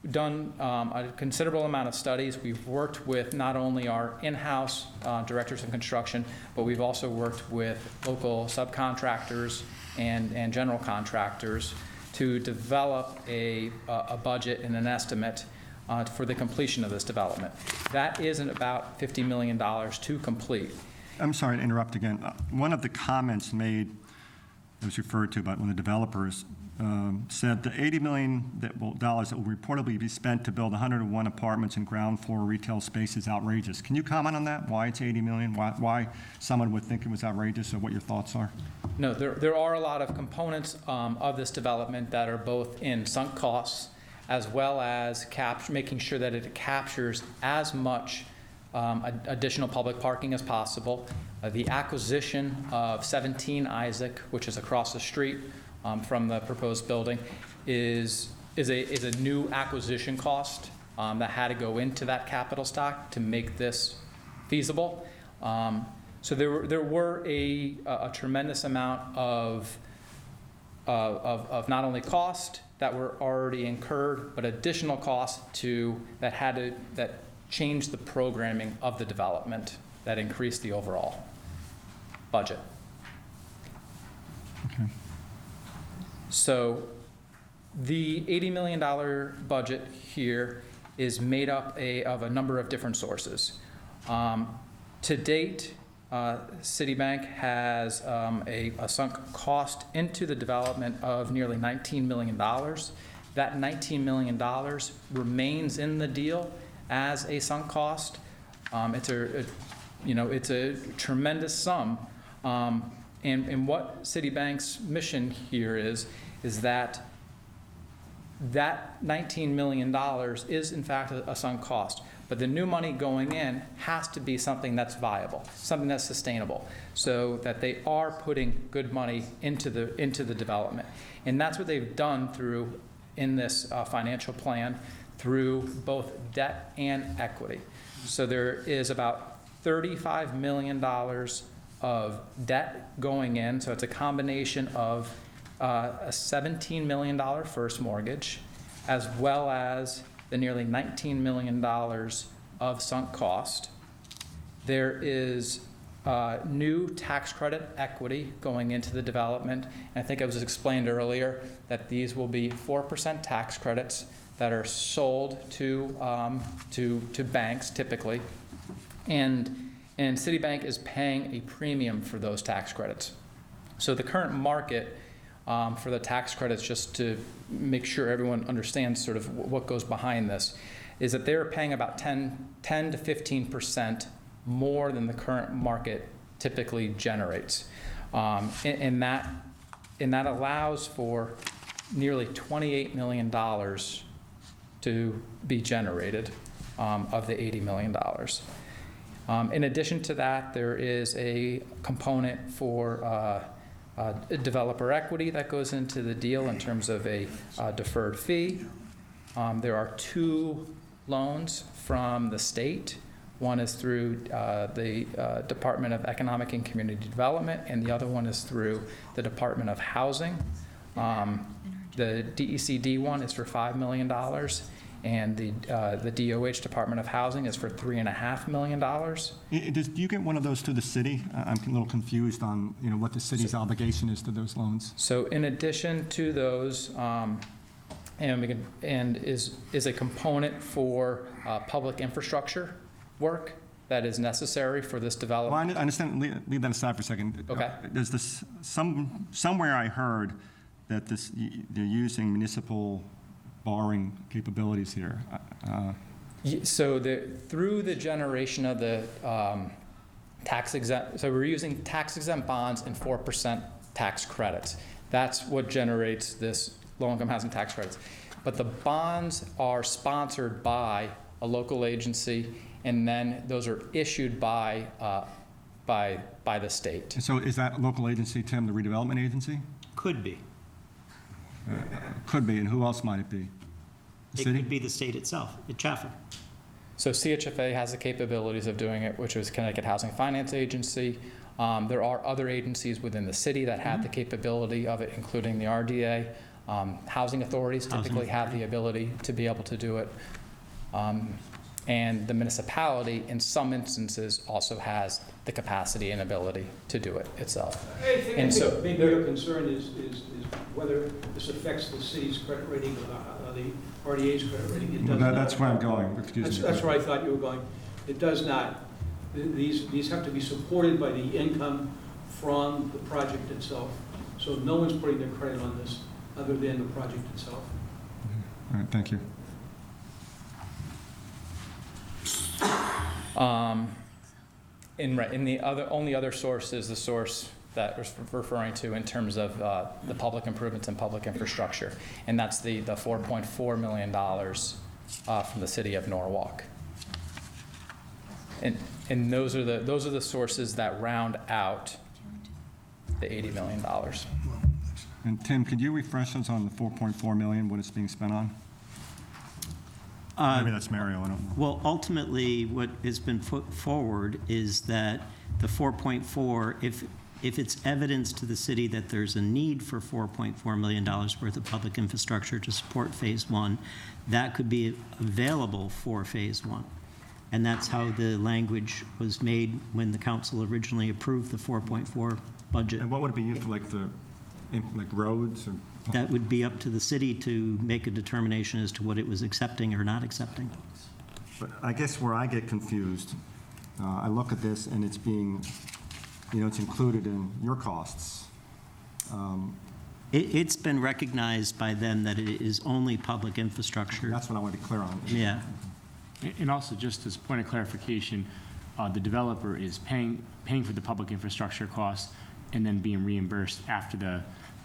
done a considerable amount of studies. We've worked with not only our in-house directors of construction, but we've also worked with local subcontractors and general contractors to develop a budget and an estimate for the completion of this development. That is about $50 million to complete. I'm sorry to interrupt again. One of the comments made, that was referred to by one of the developers, said the $80 million that will reportedly be spent to build 101 apartments and ground floor retail space is outrageous. Can you comment on that? Why it's $80 million? Why someone would think it was outrageous, or what your thoughts are? No, there are a lot of components of this development that are both in sunk costs, as well as making sure that it captures as much additional public parking as possible. The acquisition of 17 Isaac, which is across the street from the proposed building, is a new acquisition cost that had to go into that capital stock to make this feasible. So there were a tremendous amount of not only cost that were already incurred, but additional costs that changed the programming of the development that increased the overall budget. Okay. So the $80 million budget here is made up of a number of different sources. To date, Citibank has a sunk cost into the development of nearly $19 million. That $19 million remains in the deal as a sunk cost. It's a tremendous sum. And what Citibank's mission here is that $19 million is in fact a sunk cost. But the new money going in has to be something that's viable, something that's sustainable, so that they are putting good money into the development. And that's what they've done in this financial plan through both debt and equity. So there is about $35 million of debt going in. So it's a combination of a $17 million first mortgage, as well as the nearly $19 million of sunk cost. There is new tax credit equity going into the development. And I think it was explained earlier that these will be 4% tax credits that are sold to banks typically. And Citibank is paying a premium for those tax credits. So the current market for the tax credits, just to make sure everyone understands sort of what goes behind this, is that they're paying about 10 to 15% more than the current market typically generates. And that allows for nearly $28 million to be generated of the $80 million. In addition to that, there is a component for developer equity that goes into the deal in terms of a deferred fee. There are 2 loans from the state. One is through the Department of Economic and Community Development, and the other one is through the Department of Housing. The DECD one is for $5 million, and the DOH, Department of Housing, is for $3.5 million. Do you get one of those to the city? I'm a little confused on what the city's obligation is to those loans. So in addition to those, and is a component for public infrastructure work that is necessary for this development. Well, I understand. Leave that aside for a second. Okay. There's this somewhere I heard that they're using municipal borrowing capabilities here. So through the generation of the tax exempt, so we're using tax exempt bonds and 4% tax credits. That's what generates this low-income housing tax credits. But the bonds are sponsored by a local agency, and then those are issued by the state. And so is that a local agency, Tim, the redevelopment agency? Could be. Could be, and who else might it be? The city? It could be the state itself, at Chaffin. So CHFA has the capabilities of doing it, which is Connecticut Housing Finance Agency. There are other agencies within the city that have the capability of it, including the RDA. Housing authorities typically have the ability to be able to do it. And the municipality, in some instances, also has the capacity and ability to do it itself. I think the bigger concern is whether this affects the city's credit rating or the RDA's credit rating. It does That's where I'm going. That's where I thought you were going. It does not. These have to be supported by the income from the project itself. So no one's putting their credit on this other than the project itself. All right, thank you. In the only other source is the source that we're referring to in terms of the public improvements and public infrastructure, and that's the $4.4 million from the city of Norwalk. And those are the sources that round out the $80 million. And Tim, could you refresh us on the $4.4 million, what it's being spent on? Maybe that's Mario, I don't know. Well, ultimately, what has been put forward is that the 4.4, if it's evidence to the city that there's a need for $4.4 million worth of public infrastructure to support Phase 1, that could be available for Phase 1. And that's how the language was made when the council originally approved the 4.4 budget. And what would it be used for, like roads? Or? That would be up to the city to make a determination as to what it was accepting or not accepting. But I guess where I get confused, I look at this and it's being, it's included in your costs. It's been recognized by them that it is only public infrastructure. That's what I want to be clear on. Yeah. And also, just as a point of clarification, the developer is paying for the public infrastructure costs and then being reimbursed after the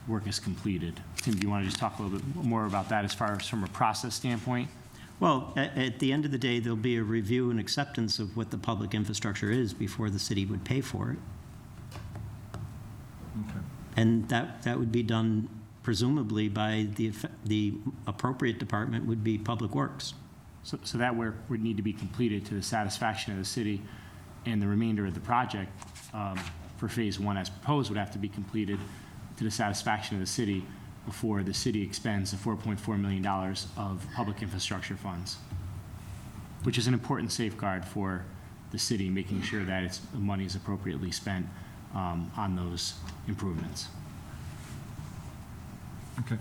work is completed. Tim, do you want to just talk a little bit more about that as far as from a process standpoint? Well, at the end of the day, there'll be a review and acceptance of what the public infrastructure is before the city would pay for it. Okay. And that would be done presumably by the appropriate department would be Public Works. So that work would need to be completed to the satisfaction of the city, and the remainder of the project for Phase 1 as proposed would have to be completed to the satisfaction of the city before the city expends the $4.4 million of public infrastructure funds, which is an important safeguard for the city, making sure that the money is appropriately spent on those improvements. Okay.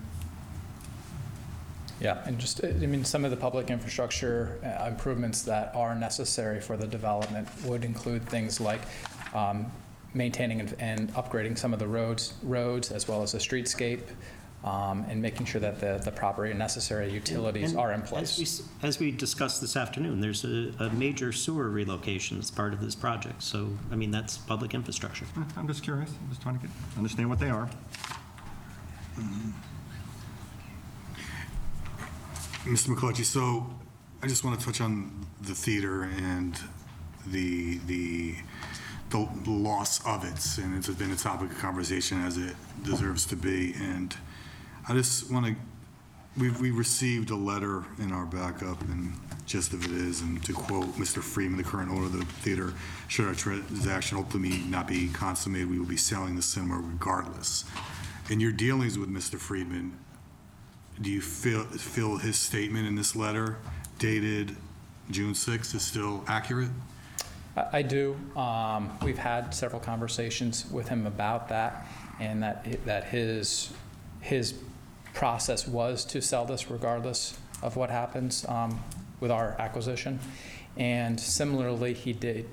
Yeah, and just, I mean, some of the public infrastructure improvements that are necessary for the development would include things like maintaining and upgrading some of the roads as well as the streetscape, and making sure that the proper and necessary utilities are in place. As we discussed this afternoon, there's a major sewer relocation as part of this project. So, I mean, that's public infrastructure. I'm just curious. I'm just trying to understand what they are. Mr. McClatchy, so I just want to touch on the theater and the loss of it, and it's been a topic of conversation as it deserves to be. And I just want to, we received a letter in our backup, and gist of it is, and to quote Mr. Freeman, the current owner of the theater, should our transaction ultimately not be consummated, we will be selling the cinema regardless. In your dealings with Mr. Friedman, do you feel his statement in this letter dated June 6th is still accurate? I do. We've had several conversations with him about that, and that his process was to sell this regardless of what happens with our acquisition. And similarly, he did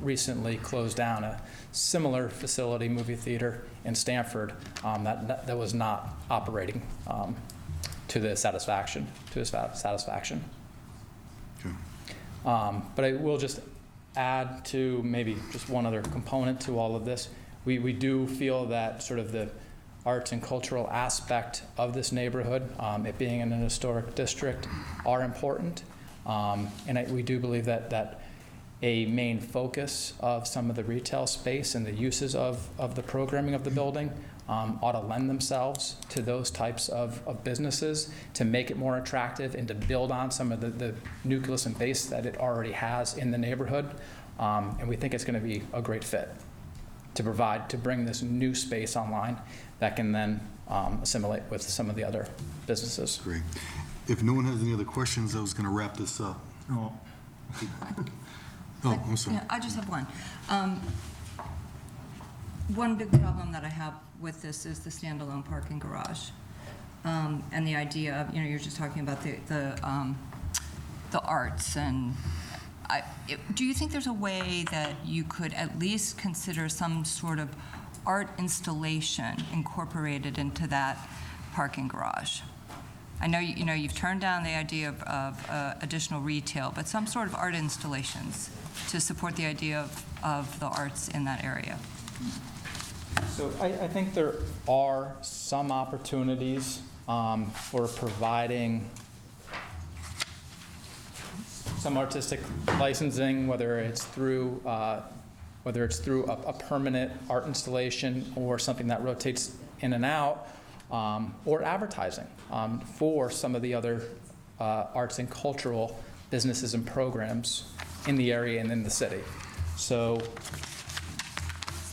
recently close down a similar facility, movie theater in Stamford, that was not operating to his satisfaction. Okay. But I will just add to maybe just one other component to all of this. We do feel that sort of the arts and cultural aspect of this neighborhood, it being in an historic district, are important. And we do believe that a main focus of some of the retail space and the uses of the programming of the building ought to lend themselves to those types of businesses to make it more attractive and to build on some of the nucleus and base that it already has in the neighborhood. And we think it's going to be a great fit to bring this new space online that can then assimilate with some of the other businesses. Great. If no one has any other questions, I was going to wrap this up. Oh. I'm sorry. Yeah, I just have one. One big problem that I have with this is the standalone parking garage, and the idea of, you're just talking about the arts, and do you think there's a way that you could at least consider some sort of art installation incorporated into that parking garage? I know you've turned down the idea of additional retail, but some sort of art installations to support the idea of the arts in that area. So I think there are some opportunities for providing some artistic licensing, whether it's through a permanent art installation or something that rotates in and out, or advertising for some of the other arts and cultural businesses and programs in the area and in the city. So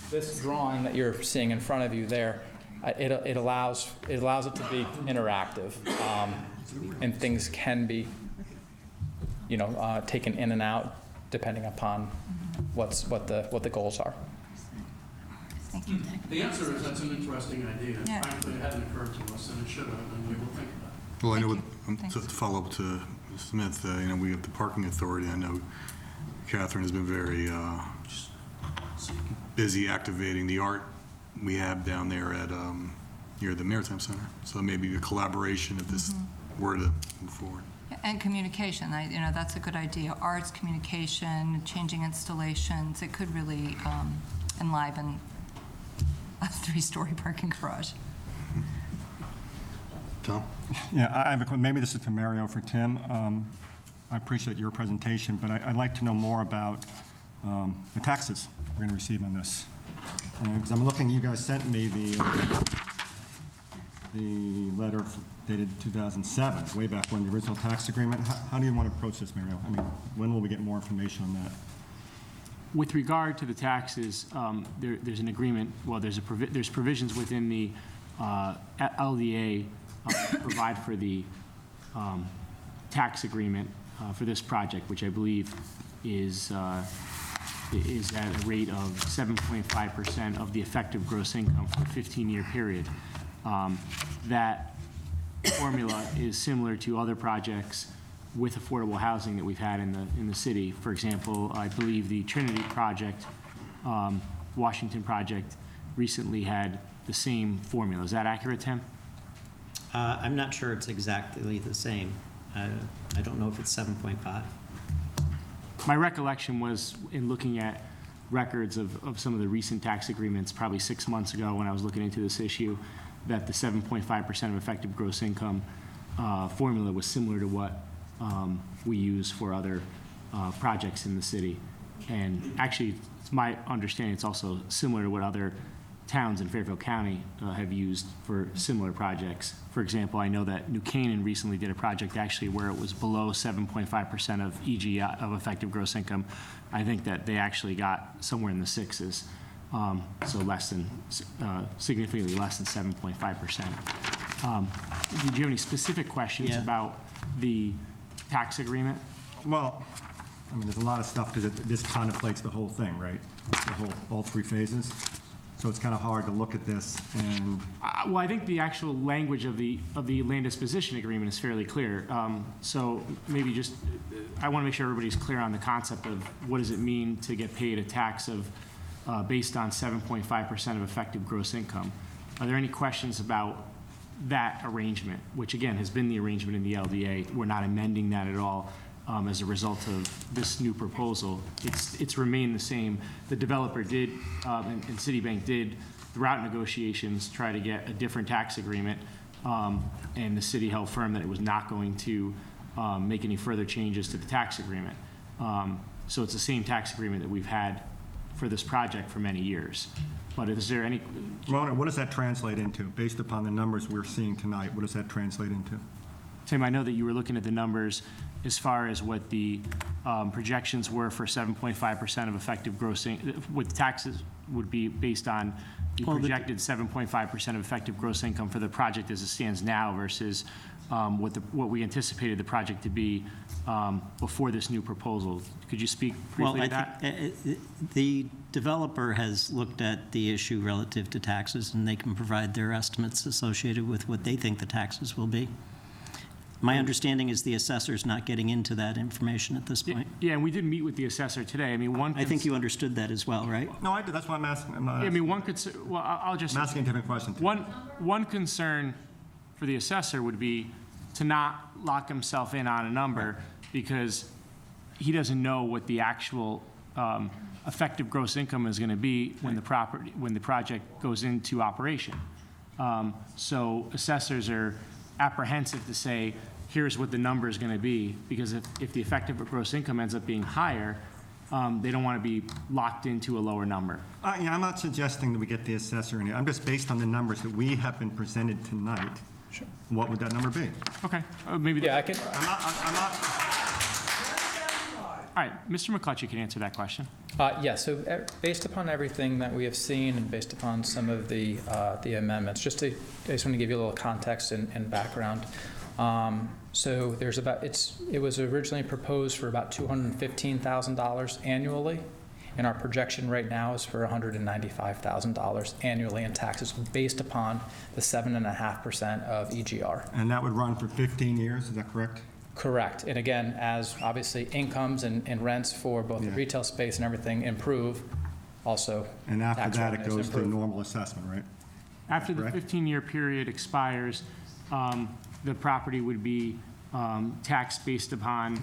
this drawing that you're seeing in front of you there, it allows it to be interactive, and things can be taken in and out depending upon what the goals are. Thank you. The answer is that's an interesting idea. Yeah. Frankly, it hadn't occurred to us, and it should have, and we will think about it. Well, I know, to follow up to Smith, we have the parking authority. I know Catherine has been very busy activating the art we have down there at near the Maritime Center. So maybe a collaboration if this were to move forward. And communication, that's a good idea. Arts, communication, changing installations, it could really enliven a 3-story parking garage. Tom? Yeah, I have maybe this is to Mario for Tim. I appreciate your presentation, but I'd like to know more about the taxes we're going to receive on this. Because I'm looking, you guys sent me the letter dated 2007, way back when the original tax agreement. How do you want to approach this, Mario? I mean, when will we get more information on that? With regard to the taxes, there's an agreement, well, there's provisions within the LDA provide for the tax agreement for this project, which I believe is at a rate of 7.5% of the effective gross income for a 15-year period. That formula is similar to other projects with affordable housing that we've had in the city. For example, I believe the Trinity project, Washington project, recently had the same formula. Is that accurate, Tim? I'm not sure it's exactly the same. I don't know if it's 7.5. My recollection was, in looking at records of some of the recent tax agreements, probably 6 months ago when I was looking into this issue, that the 7.5% of effective gross income formula was similar to what we use for other projects in the city. And actually, it's my understanding it's also similar to what other towns in Fairfield County have used for similar projects. For example, I know that New Canaan recently did a project actually where it was below 7.5% of EG of effective gross income. I think that they actually got somewhere in the sixes, so less than, significantly less than 7.5%. Did you have any specific questions about the tax agreement? Well, I mean, there's a lot of stuff because this contemplates the whole thing, right? All three phases. So it's kind of hard to look at this and. Well, I think the actual language of the land disposition agreement is fairly clear. So maybe just, I want to make sure everybody's clear on the concept of what does it mean to get paid a tax of based on 7.5% of effective gross income. Are there any questions about that arrangement, which again has been the arrangement in the LDA? We're not amending that at all. As a result of this new proposal, it's remained the same. The developer did, and Citibank did, throughout negotiations, try to get a different tax agreement, and the city held firm that it was not going to make any further changes to the tax agreement. So it's the same tax agreement that we've had for this project for many years. But is there any? Rona, what does that translate into? Based upon the numbers we're seeing tonight, what does that translate into? Tim, I know that you were looking at the numbers as far as what the projections were for 7.5% of effective gross income, with taxes would be based on the projected 7.5% of effective gross income for the project as it stands now versus what we anticipated the project to be before this new proposal. Could you speak briefly to that? The developer has looked at the issue relative to taxes, and they can provide their estimates associated with what they think the taxes will be. My understanding is the assessor's not getting into that information at this point. Yeah, and we did meet with the assessor today. I mean, I think you understood that as well, right? No, I did. That's why I'm asking. I mean, one could. Well, I'll just. I'm asking a different question. One concern for the assessor would be to not lock himself in on a number because he doesn't know what the actual effective gross income is going to be when the project goes into operation. So assessors are apprehensive to say, here's what the number is going to be, because if the effective gross income ends up being higher, they don't want to be locked into a lower number. Yeah, I'm not suggesting that we get the assessor in here. I'm just based on the numbers that we have been presented tonight. Sure. What would that number be? Okay, maybe. Yeah, I can. I'm not. All right, Mr. McClatchy can answer that question. Yeah, so based upon everything that we have seen and based upon some of the amendments, I just want to give you a little context and background. So there's it was originally proposed for about $215,000 annually, and our projection right now is for $195,000 annually in taxes based upon the 7.5% of EGR. And that would run for 15 years, is that correct? Correct. And again, as obviously incomes and rents for both the retail space and everything improve, also. And after that, it goes to normal assessment, right? After the 15-year period expires, the property would be taxed based upon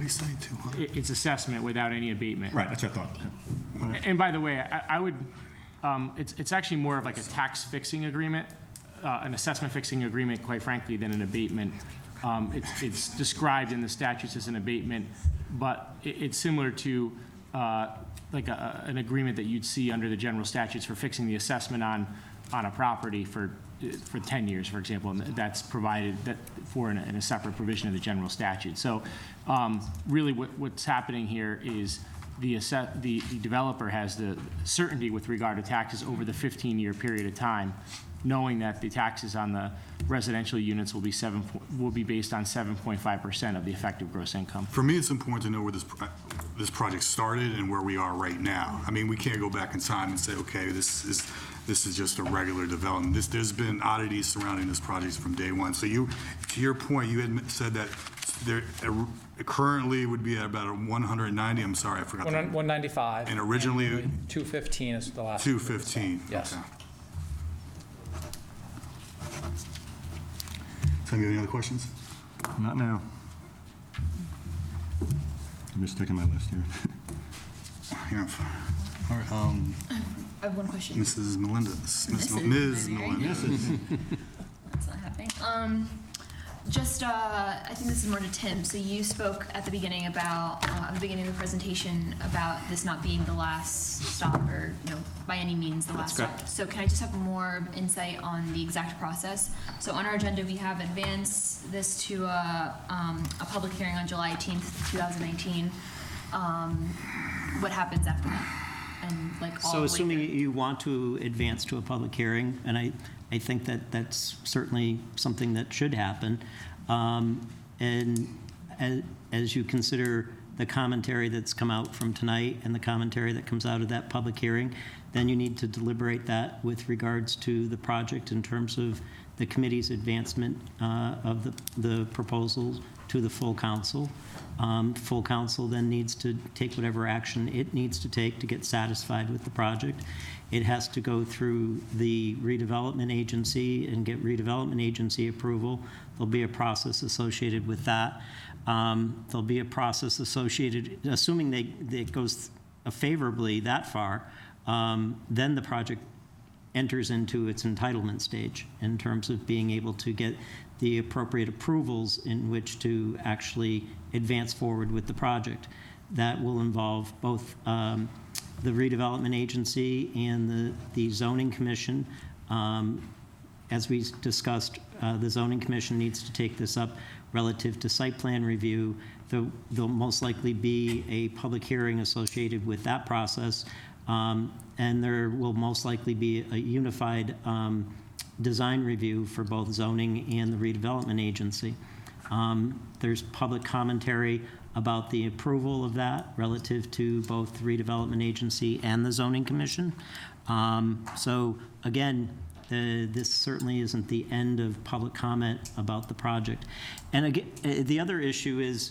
its assessment without any abatement. Right, that's what I thought. And by the way, I would, it's actually more of like a tax fixing agreement, an assessment fixing agreement, quite frankly, than an abatement. It's described in the statutes as an abatement, but it's similar to like an agreement that you'd see under the general statutes for fixing the assessment on a property for 10 years, for example, and that's provided for in a separate provision of the general statute. So really what's happening here is the developer has the certainty with regard to taxes over the 15-year period of time, knowing that the taxes on the residential units will be based on 7.5% of the effective gross income. For me, it's important to know where this project started and where we are right now. I mean, we can't go back in time and say, okay, this is just a regular development. There's been oddities surrounding this project from day one. So to your point, you had said that there currently would be at about a 190. I'm sorry, I forgot. 195. And originally 215 is the last. 215. Yes. Okay. So, any other questions? Not now. I'm just taking my list here. Yeah. All right. I have one question. Mrs. Melendez. Ms. Melendez. That's not happening. I think this is more to Tim. So you spoke at the beginning about, at the beginning of the presentation, about this not being the last stop, or by any means the last stop. So can I just have more insight on the exact process? So on our agenda, we have advanced this to a public hearing on July 18th, 2019. What happens after that? And So assuming you want to advance to a public hearing, and I think that that's certainly something that should happen, and as you consider the commentary that's come out from tonight and the commentary that comes out of that public hearing, then you need to deliberate that with regards to the project in terms of the committee's advancement of the proposals to the full council. Full council then needs to take whatever action it needs to take to get satisfied with the project. It has to go through the redevelopment agency and get redevelopment agency approval. There'll be a process associated with that. There'll be a process associated, assuming it goes favorably that far, then the project enters into its entitlement stage in terms of being able to get the appropriate approvals in which to actually advance forward with the project. That will involve both the redevelopment agency and the zoning commission. As we discussed, the zoning commission needs to take this up relative to site plan review. There'll most likely be a public hearing associated with that process, and there will most likely be a unified design review for both zoning and the redevelopment agency. There's public commentary about the approval of that relative to both the redevelopment agency and the zoning commission. So again, this certainly isn't the end of public comment about the project. And again, the other issue is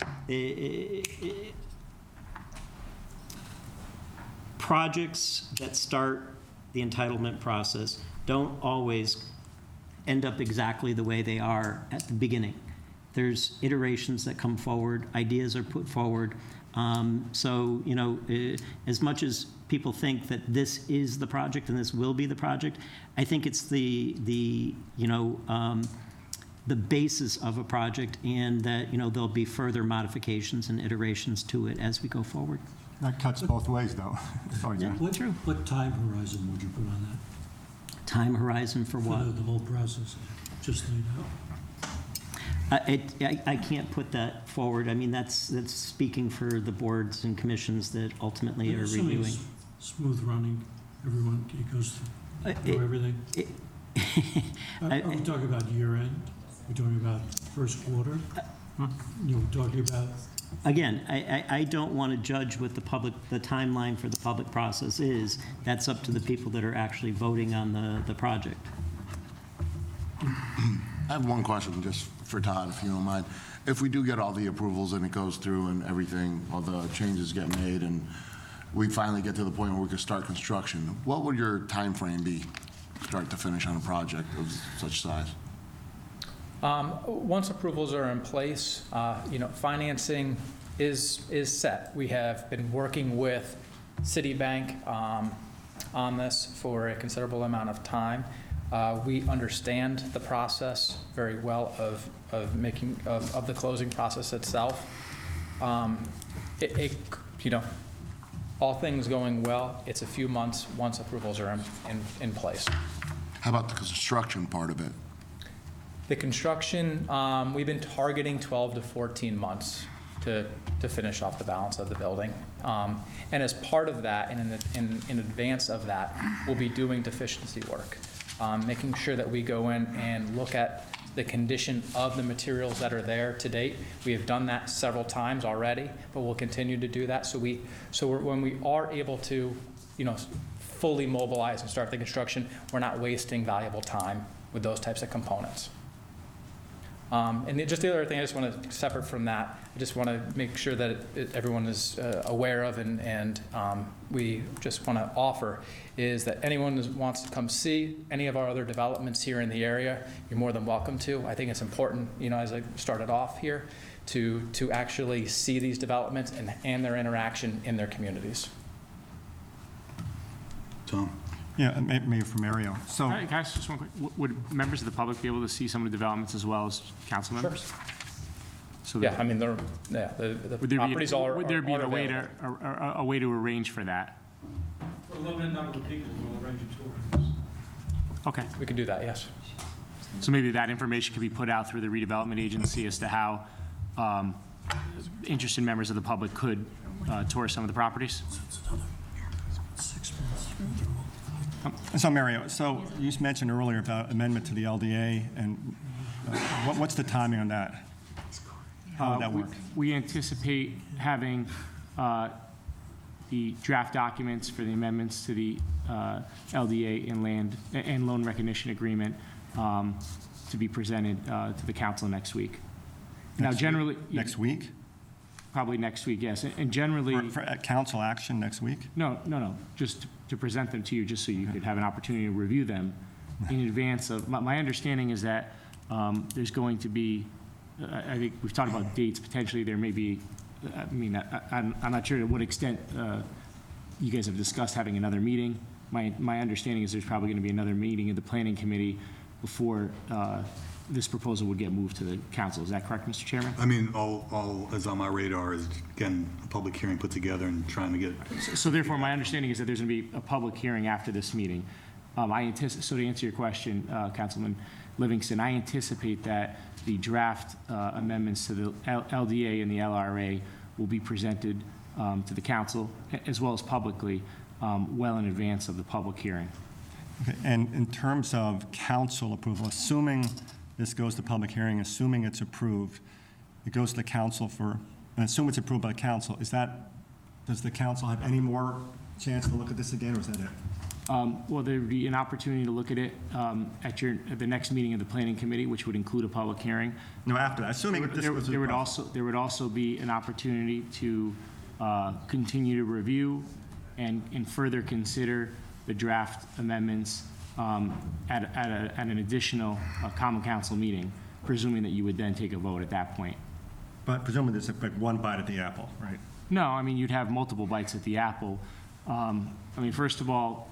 projects that start the entitlement process don't always end up exactly the way they are at the beginning. There's iterations that come forward, ideas are put forward. So, as much as people think that this is the project and this will be the project, I think it's the basis of a project, and that, there'll be further modifications and iterations to it as we go forward. That cuts both ways, though. Sorry, John. What time horizon would you put on that? Time horizon for what? For the whole process, just laid out. I can't put that forward. I mean, that's speaking for the boards and commissions that ultimately are Assuming reviewing. it's smooth running, everyone, it goes through everything. Are we talking about year end? Are we talking about first quarter? We're talking about... Again, I don't want to judge what the timeline for the public process is. That's up to the people that are actually voting on the project. I have one question just for Todd, if you don't mind. If we do get all the approvals and it goes through and everything, all the changes get made, and we finally get to the point where we can start construction, what would your time frame be, start to finish, on a project of such size? Once approvals are in place, financing is set. We have been working with Citibank on this for a considerable amount of time. We understand the process very well of the closing process itself. All things going well, it's a few months once approvals are in place. How about the construction part of it? The construction, we've been targeting 12 to 14 months. to finish off the balance of the building. And as part of that, and in advance of that, we'll be doing deficiency work, making sure that we go in and look at the condition of the materials that are there to date. We have done that several times already, but we'll continue to do that. When we are able to, fully mobilize and start the construction, we're not wasting valuable time with those types of components. And just the other thing I just want to, separate from that, I just want to make sure that everyone is aware of, and we just want to offer, is that anyone who wants to come see any of our other developments here in the area, you're more than welcome to. I think it's important, as I started off here, to actually see these developments and their interaction in their communities. Tom? Yeah, maybe for Mario. So, Can I ask just one quick, would members of the public be able to see some of the developments as well as council members? Sure. So Yeah, I mean, the properties are Would there be a way available. to arrange for that? For a limited number of people, we'll arrange a tour. Okay. We can do that, yes. So maybe that information could be put out through the redevelopment agency as to how interested members of the public could tour some of the properties? So Mario, so you just mentioned earlier about amendment to the LDA, and what's the timing on that? How would that work? We anticipate having the draft documents for the amendments to the LDA and loan recognition agreement to be presented to the council next week. Next week? Probably next week, yes. And generally... For council action next week? No. Just to present them to you, just so you could have an opportunity to review them in advance of... My understanding is that there's going to be... I think we've talked about dates. Potentially there may be... I'm not sure to what extent you guys have discussed having another meeting. My understanding is there's probably going to be another meeting of the planning committee before this proposal would get moved to the council. Is that correct, Mr. Chairman? I mean, all is on my radar is, again, a public hearing put together and trying to get... So therefore, my understanding is that there's going to be a public hearing after this meeting. So to answer your question, Councilman Livingston, I anticipate that the draft amendments to the LDA and the LRA will be presented to the council, as well as publicly, well in advance of the public hearing. Okay. And in terms of council approval, assuming this goes to public hearing, assuming it's approved, it goes to the council and assume it's approved by the council, does the council have any more chance to look at this again, or is that it? Well, there would be an opportunity to look at it at the next meeting of the planning committee, which would include a public hearing. No, after that, assuming there would also be an opportunity to continue to review and further consider the draft amendments at an additional common council meeting, presuming that you would then take a vote at that point. But presumably there's like one bite at the apple, right? No, I mean, you'd have multiple bites at the apple. First of all,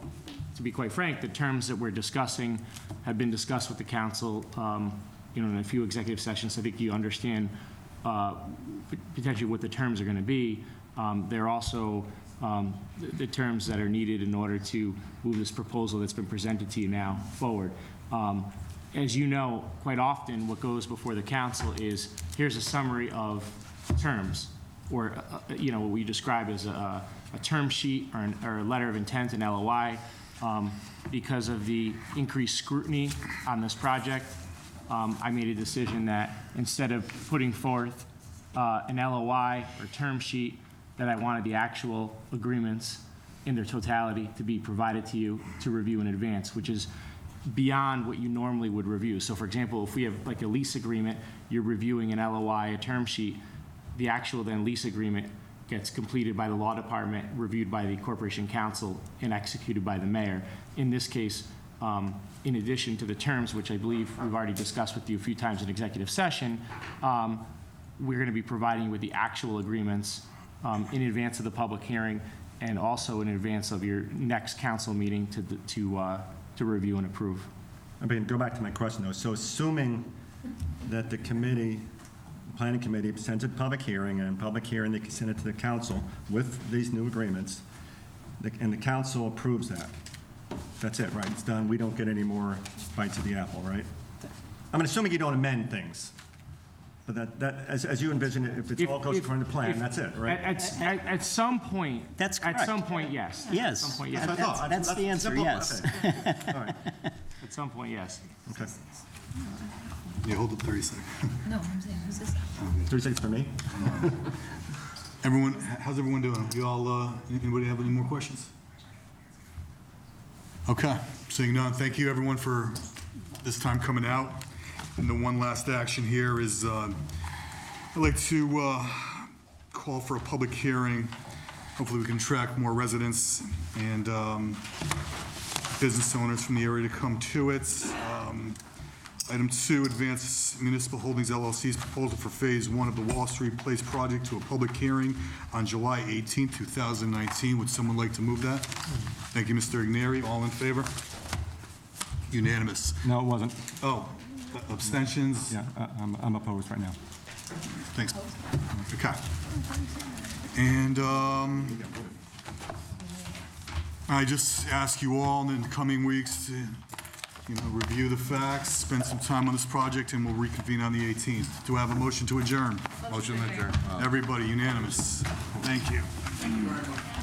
to be quite frank, the terms that we're discussing have been discussed with the council, in a few executive sessions. I think you understand potentially what the terms are going to be. They're also the terms that are needed in order to move this proposal that's been presented to you now forward. As you know, quite often what goes before the council is, here's a summary of terms, or what we describe as a term sheet or a letter of intent, an LOI. Because of the increased scrutiny on this project, I made a decision that instead of putting forth an LOI or term sheet, that I wanted the actual agreements in their totality to be provided to you to review in advance, which is beyond what you normally would review. So for example, if we have like a lease agreement, you're reviewing an LOI, a term sheet, the actual then lease agreement gets completed by the law department, reviewed by the corporation council, and executed by the mayor. In this case, in addition to the terms, which I believe we've already discussed with you a few times in executive session, we're going to be providing you with the actual agreements in advance of the public hearing, and also in advance of your next council meeting to review and approve. Go back to my question though. So assuming that the planning committee sends a public hearing, and in public hearing they can send it to the council with these new agreements, and the council approves that. That's it, right? It's done. We don't get any more bites of the apple, right? I'm assuming you don't amend things. But as you envision it, if it all goes according to plan, that's it, right? At some point. That's correct. At some point, yes. Yes. At some point, yes. That's what I thought. That's the answer, simple. yes. Okay. All right. At some point, yes. Okay. Yeah, hold it 30 seconds. No, I'm saying, who's this? 3 seconds for me. Everyone, how's everyone doing? You all, anybody have any more questions? Okay, seeing none, thank you everyone for this time coming out. And the one last action here is, I'd like to call for a public hearing. Hopefully we can attract more residents and business owners from the area to come to it. Item 2, advance Municipal Holdings LLC's proposal for Phase 1 of the Wall Street Place project to a public hearing on July 18, 2019. Would someone like to move that? Thank you, Mr. Andheri. All in favor? Unanimous. No, it wasn't. Oh, abstentions? Yeah, I'm opposed right now. Thanks. Okay. And I just ask you all in the coming weeks to review the facts, spend some time on this project, and we'll reconvene on the 18th. Do I have a motion to adjourn? Motion to adjourn. Everybody, unanimous. Thank you. Thank you very much.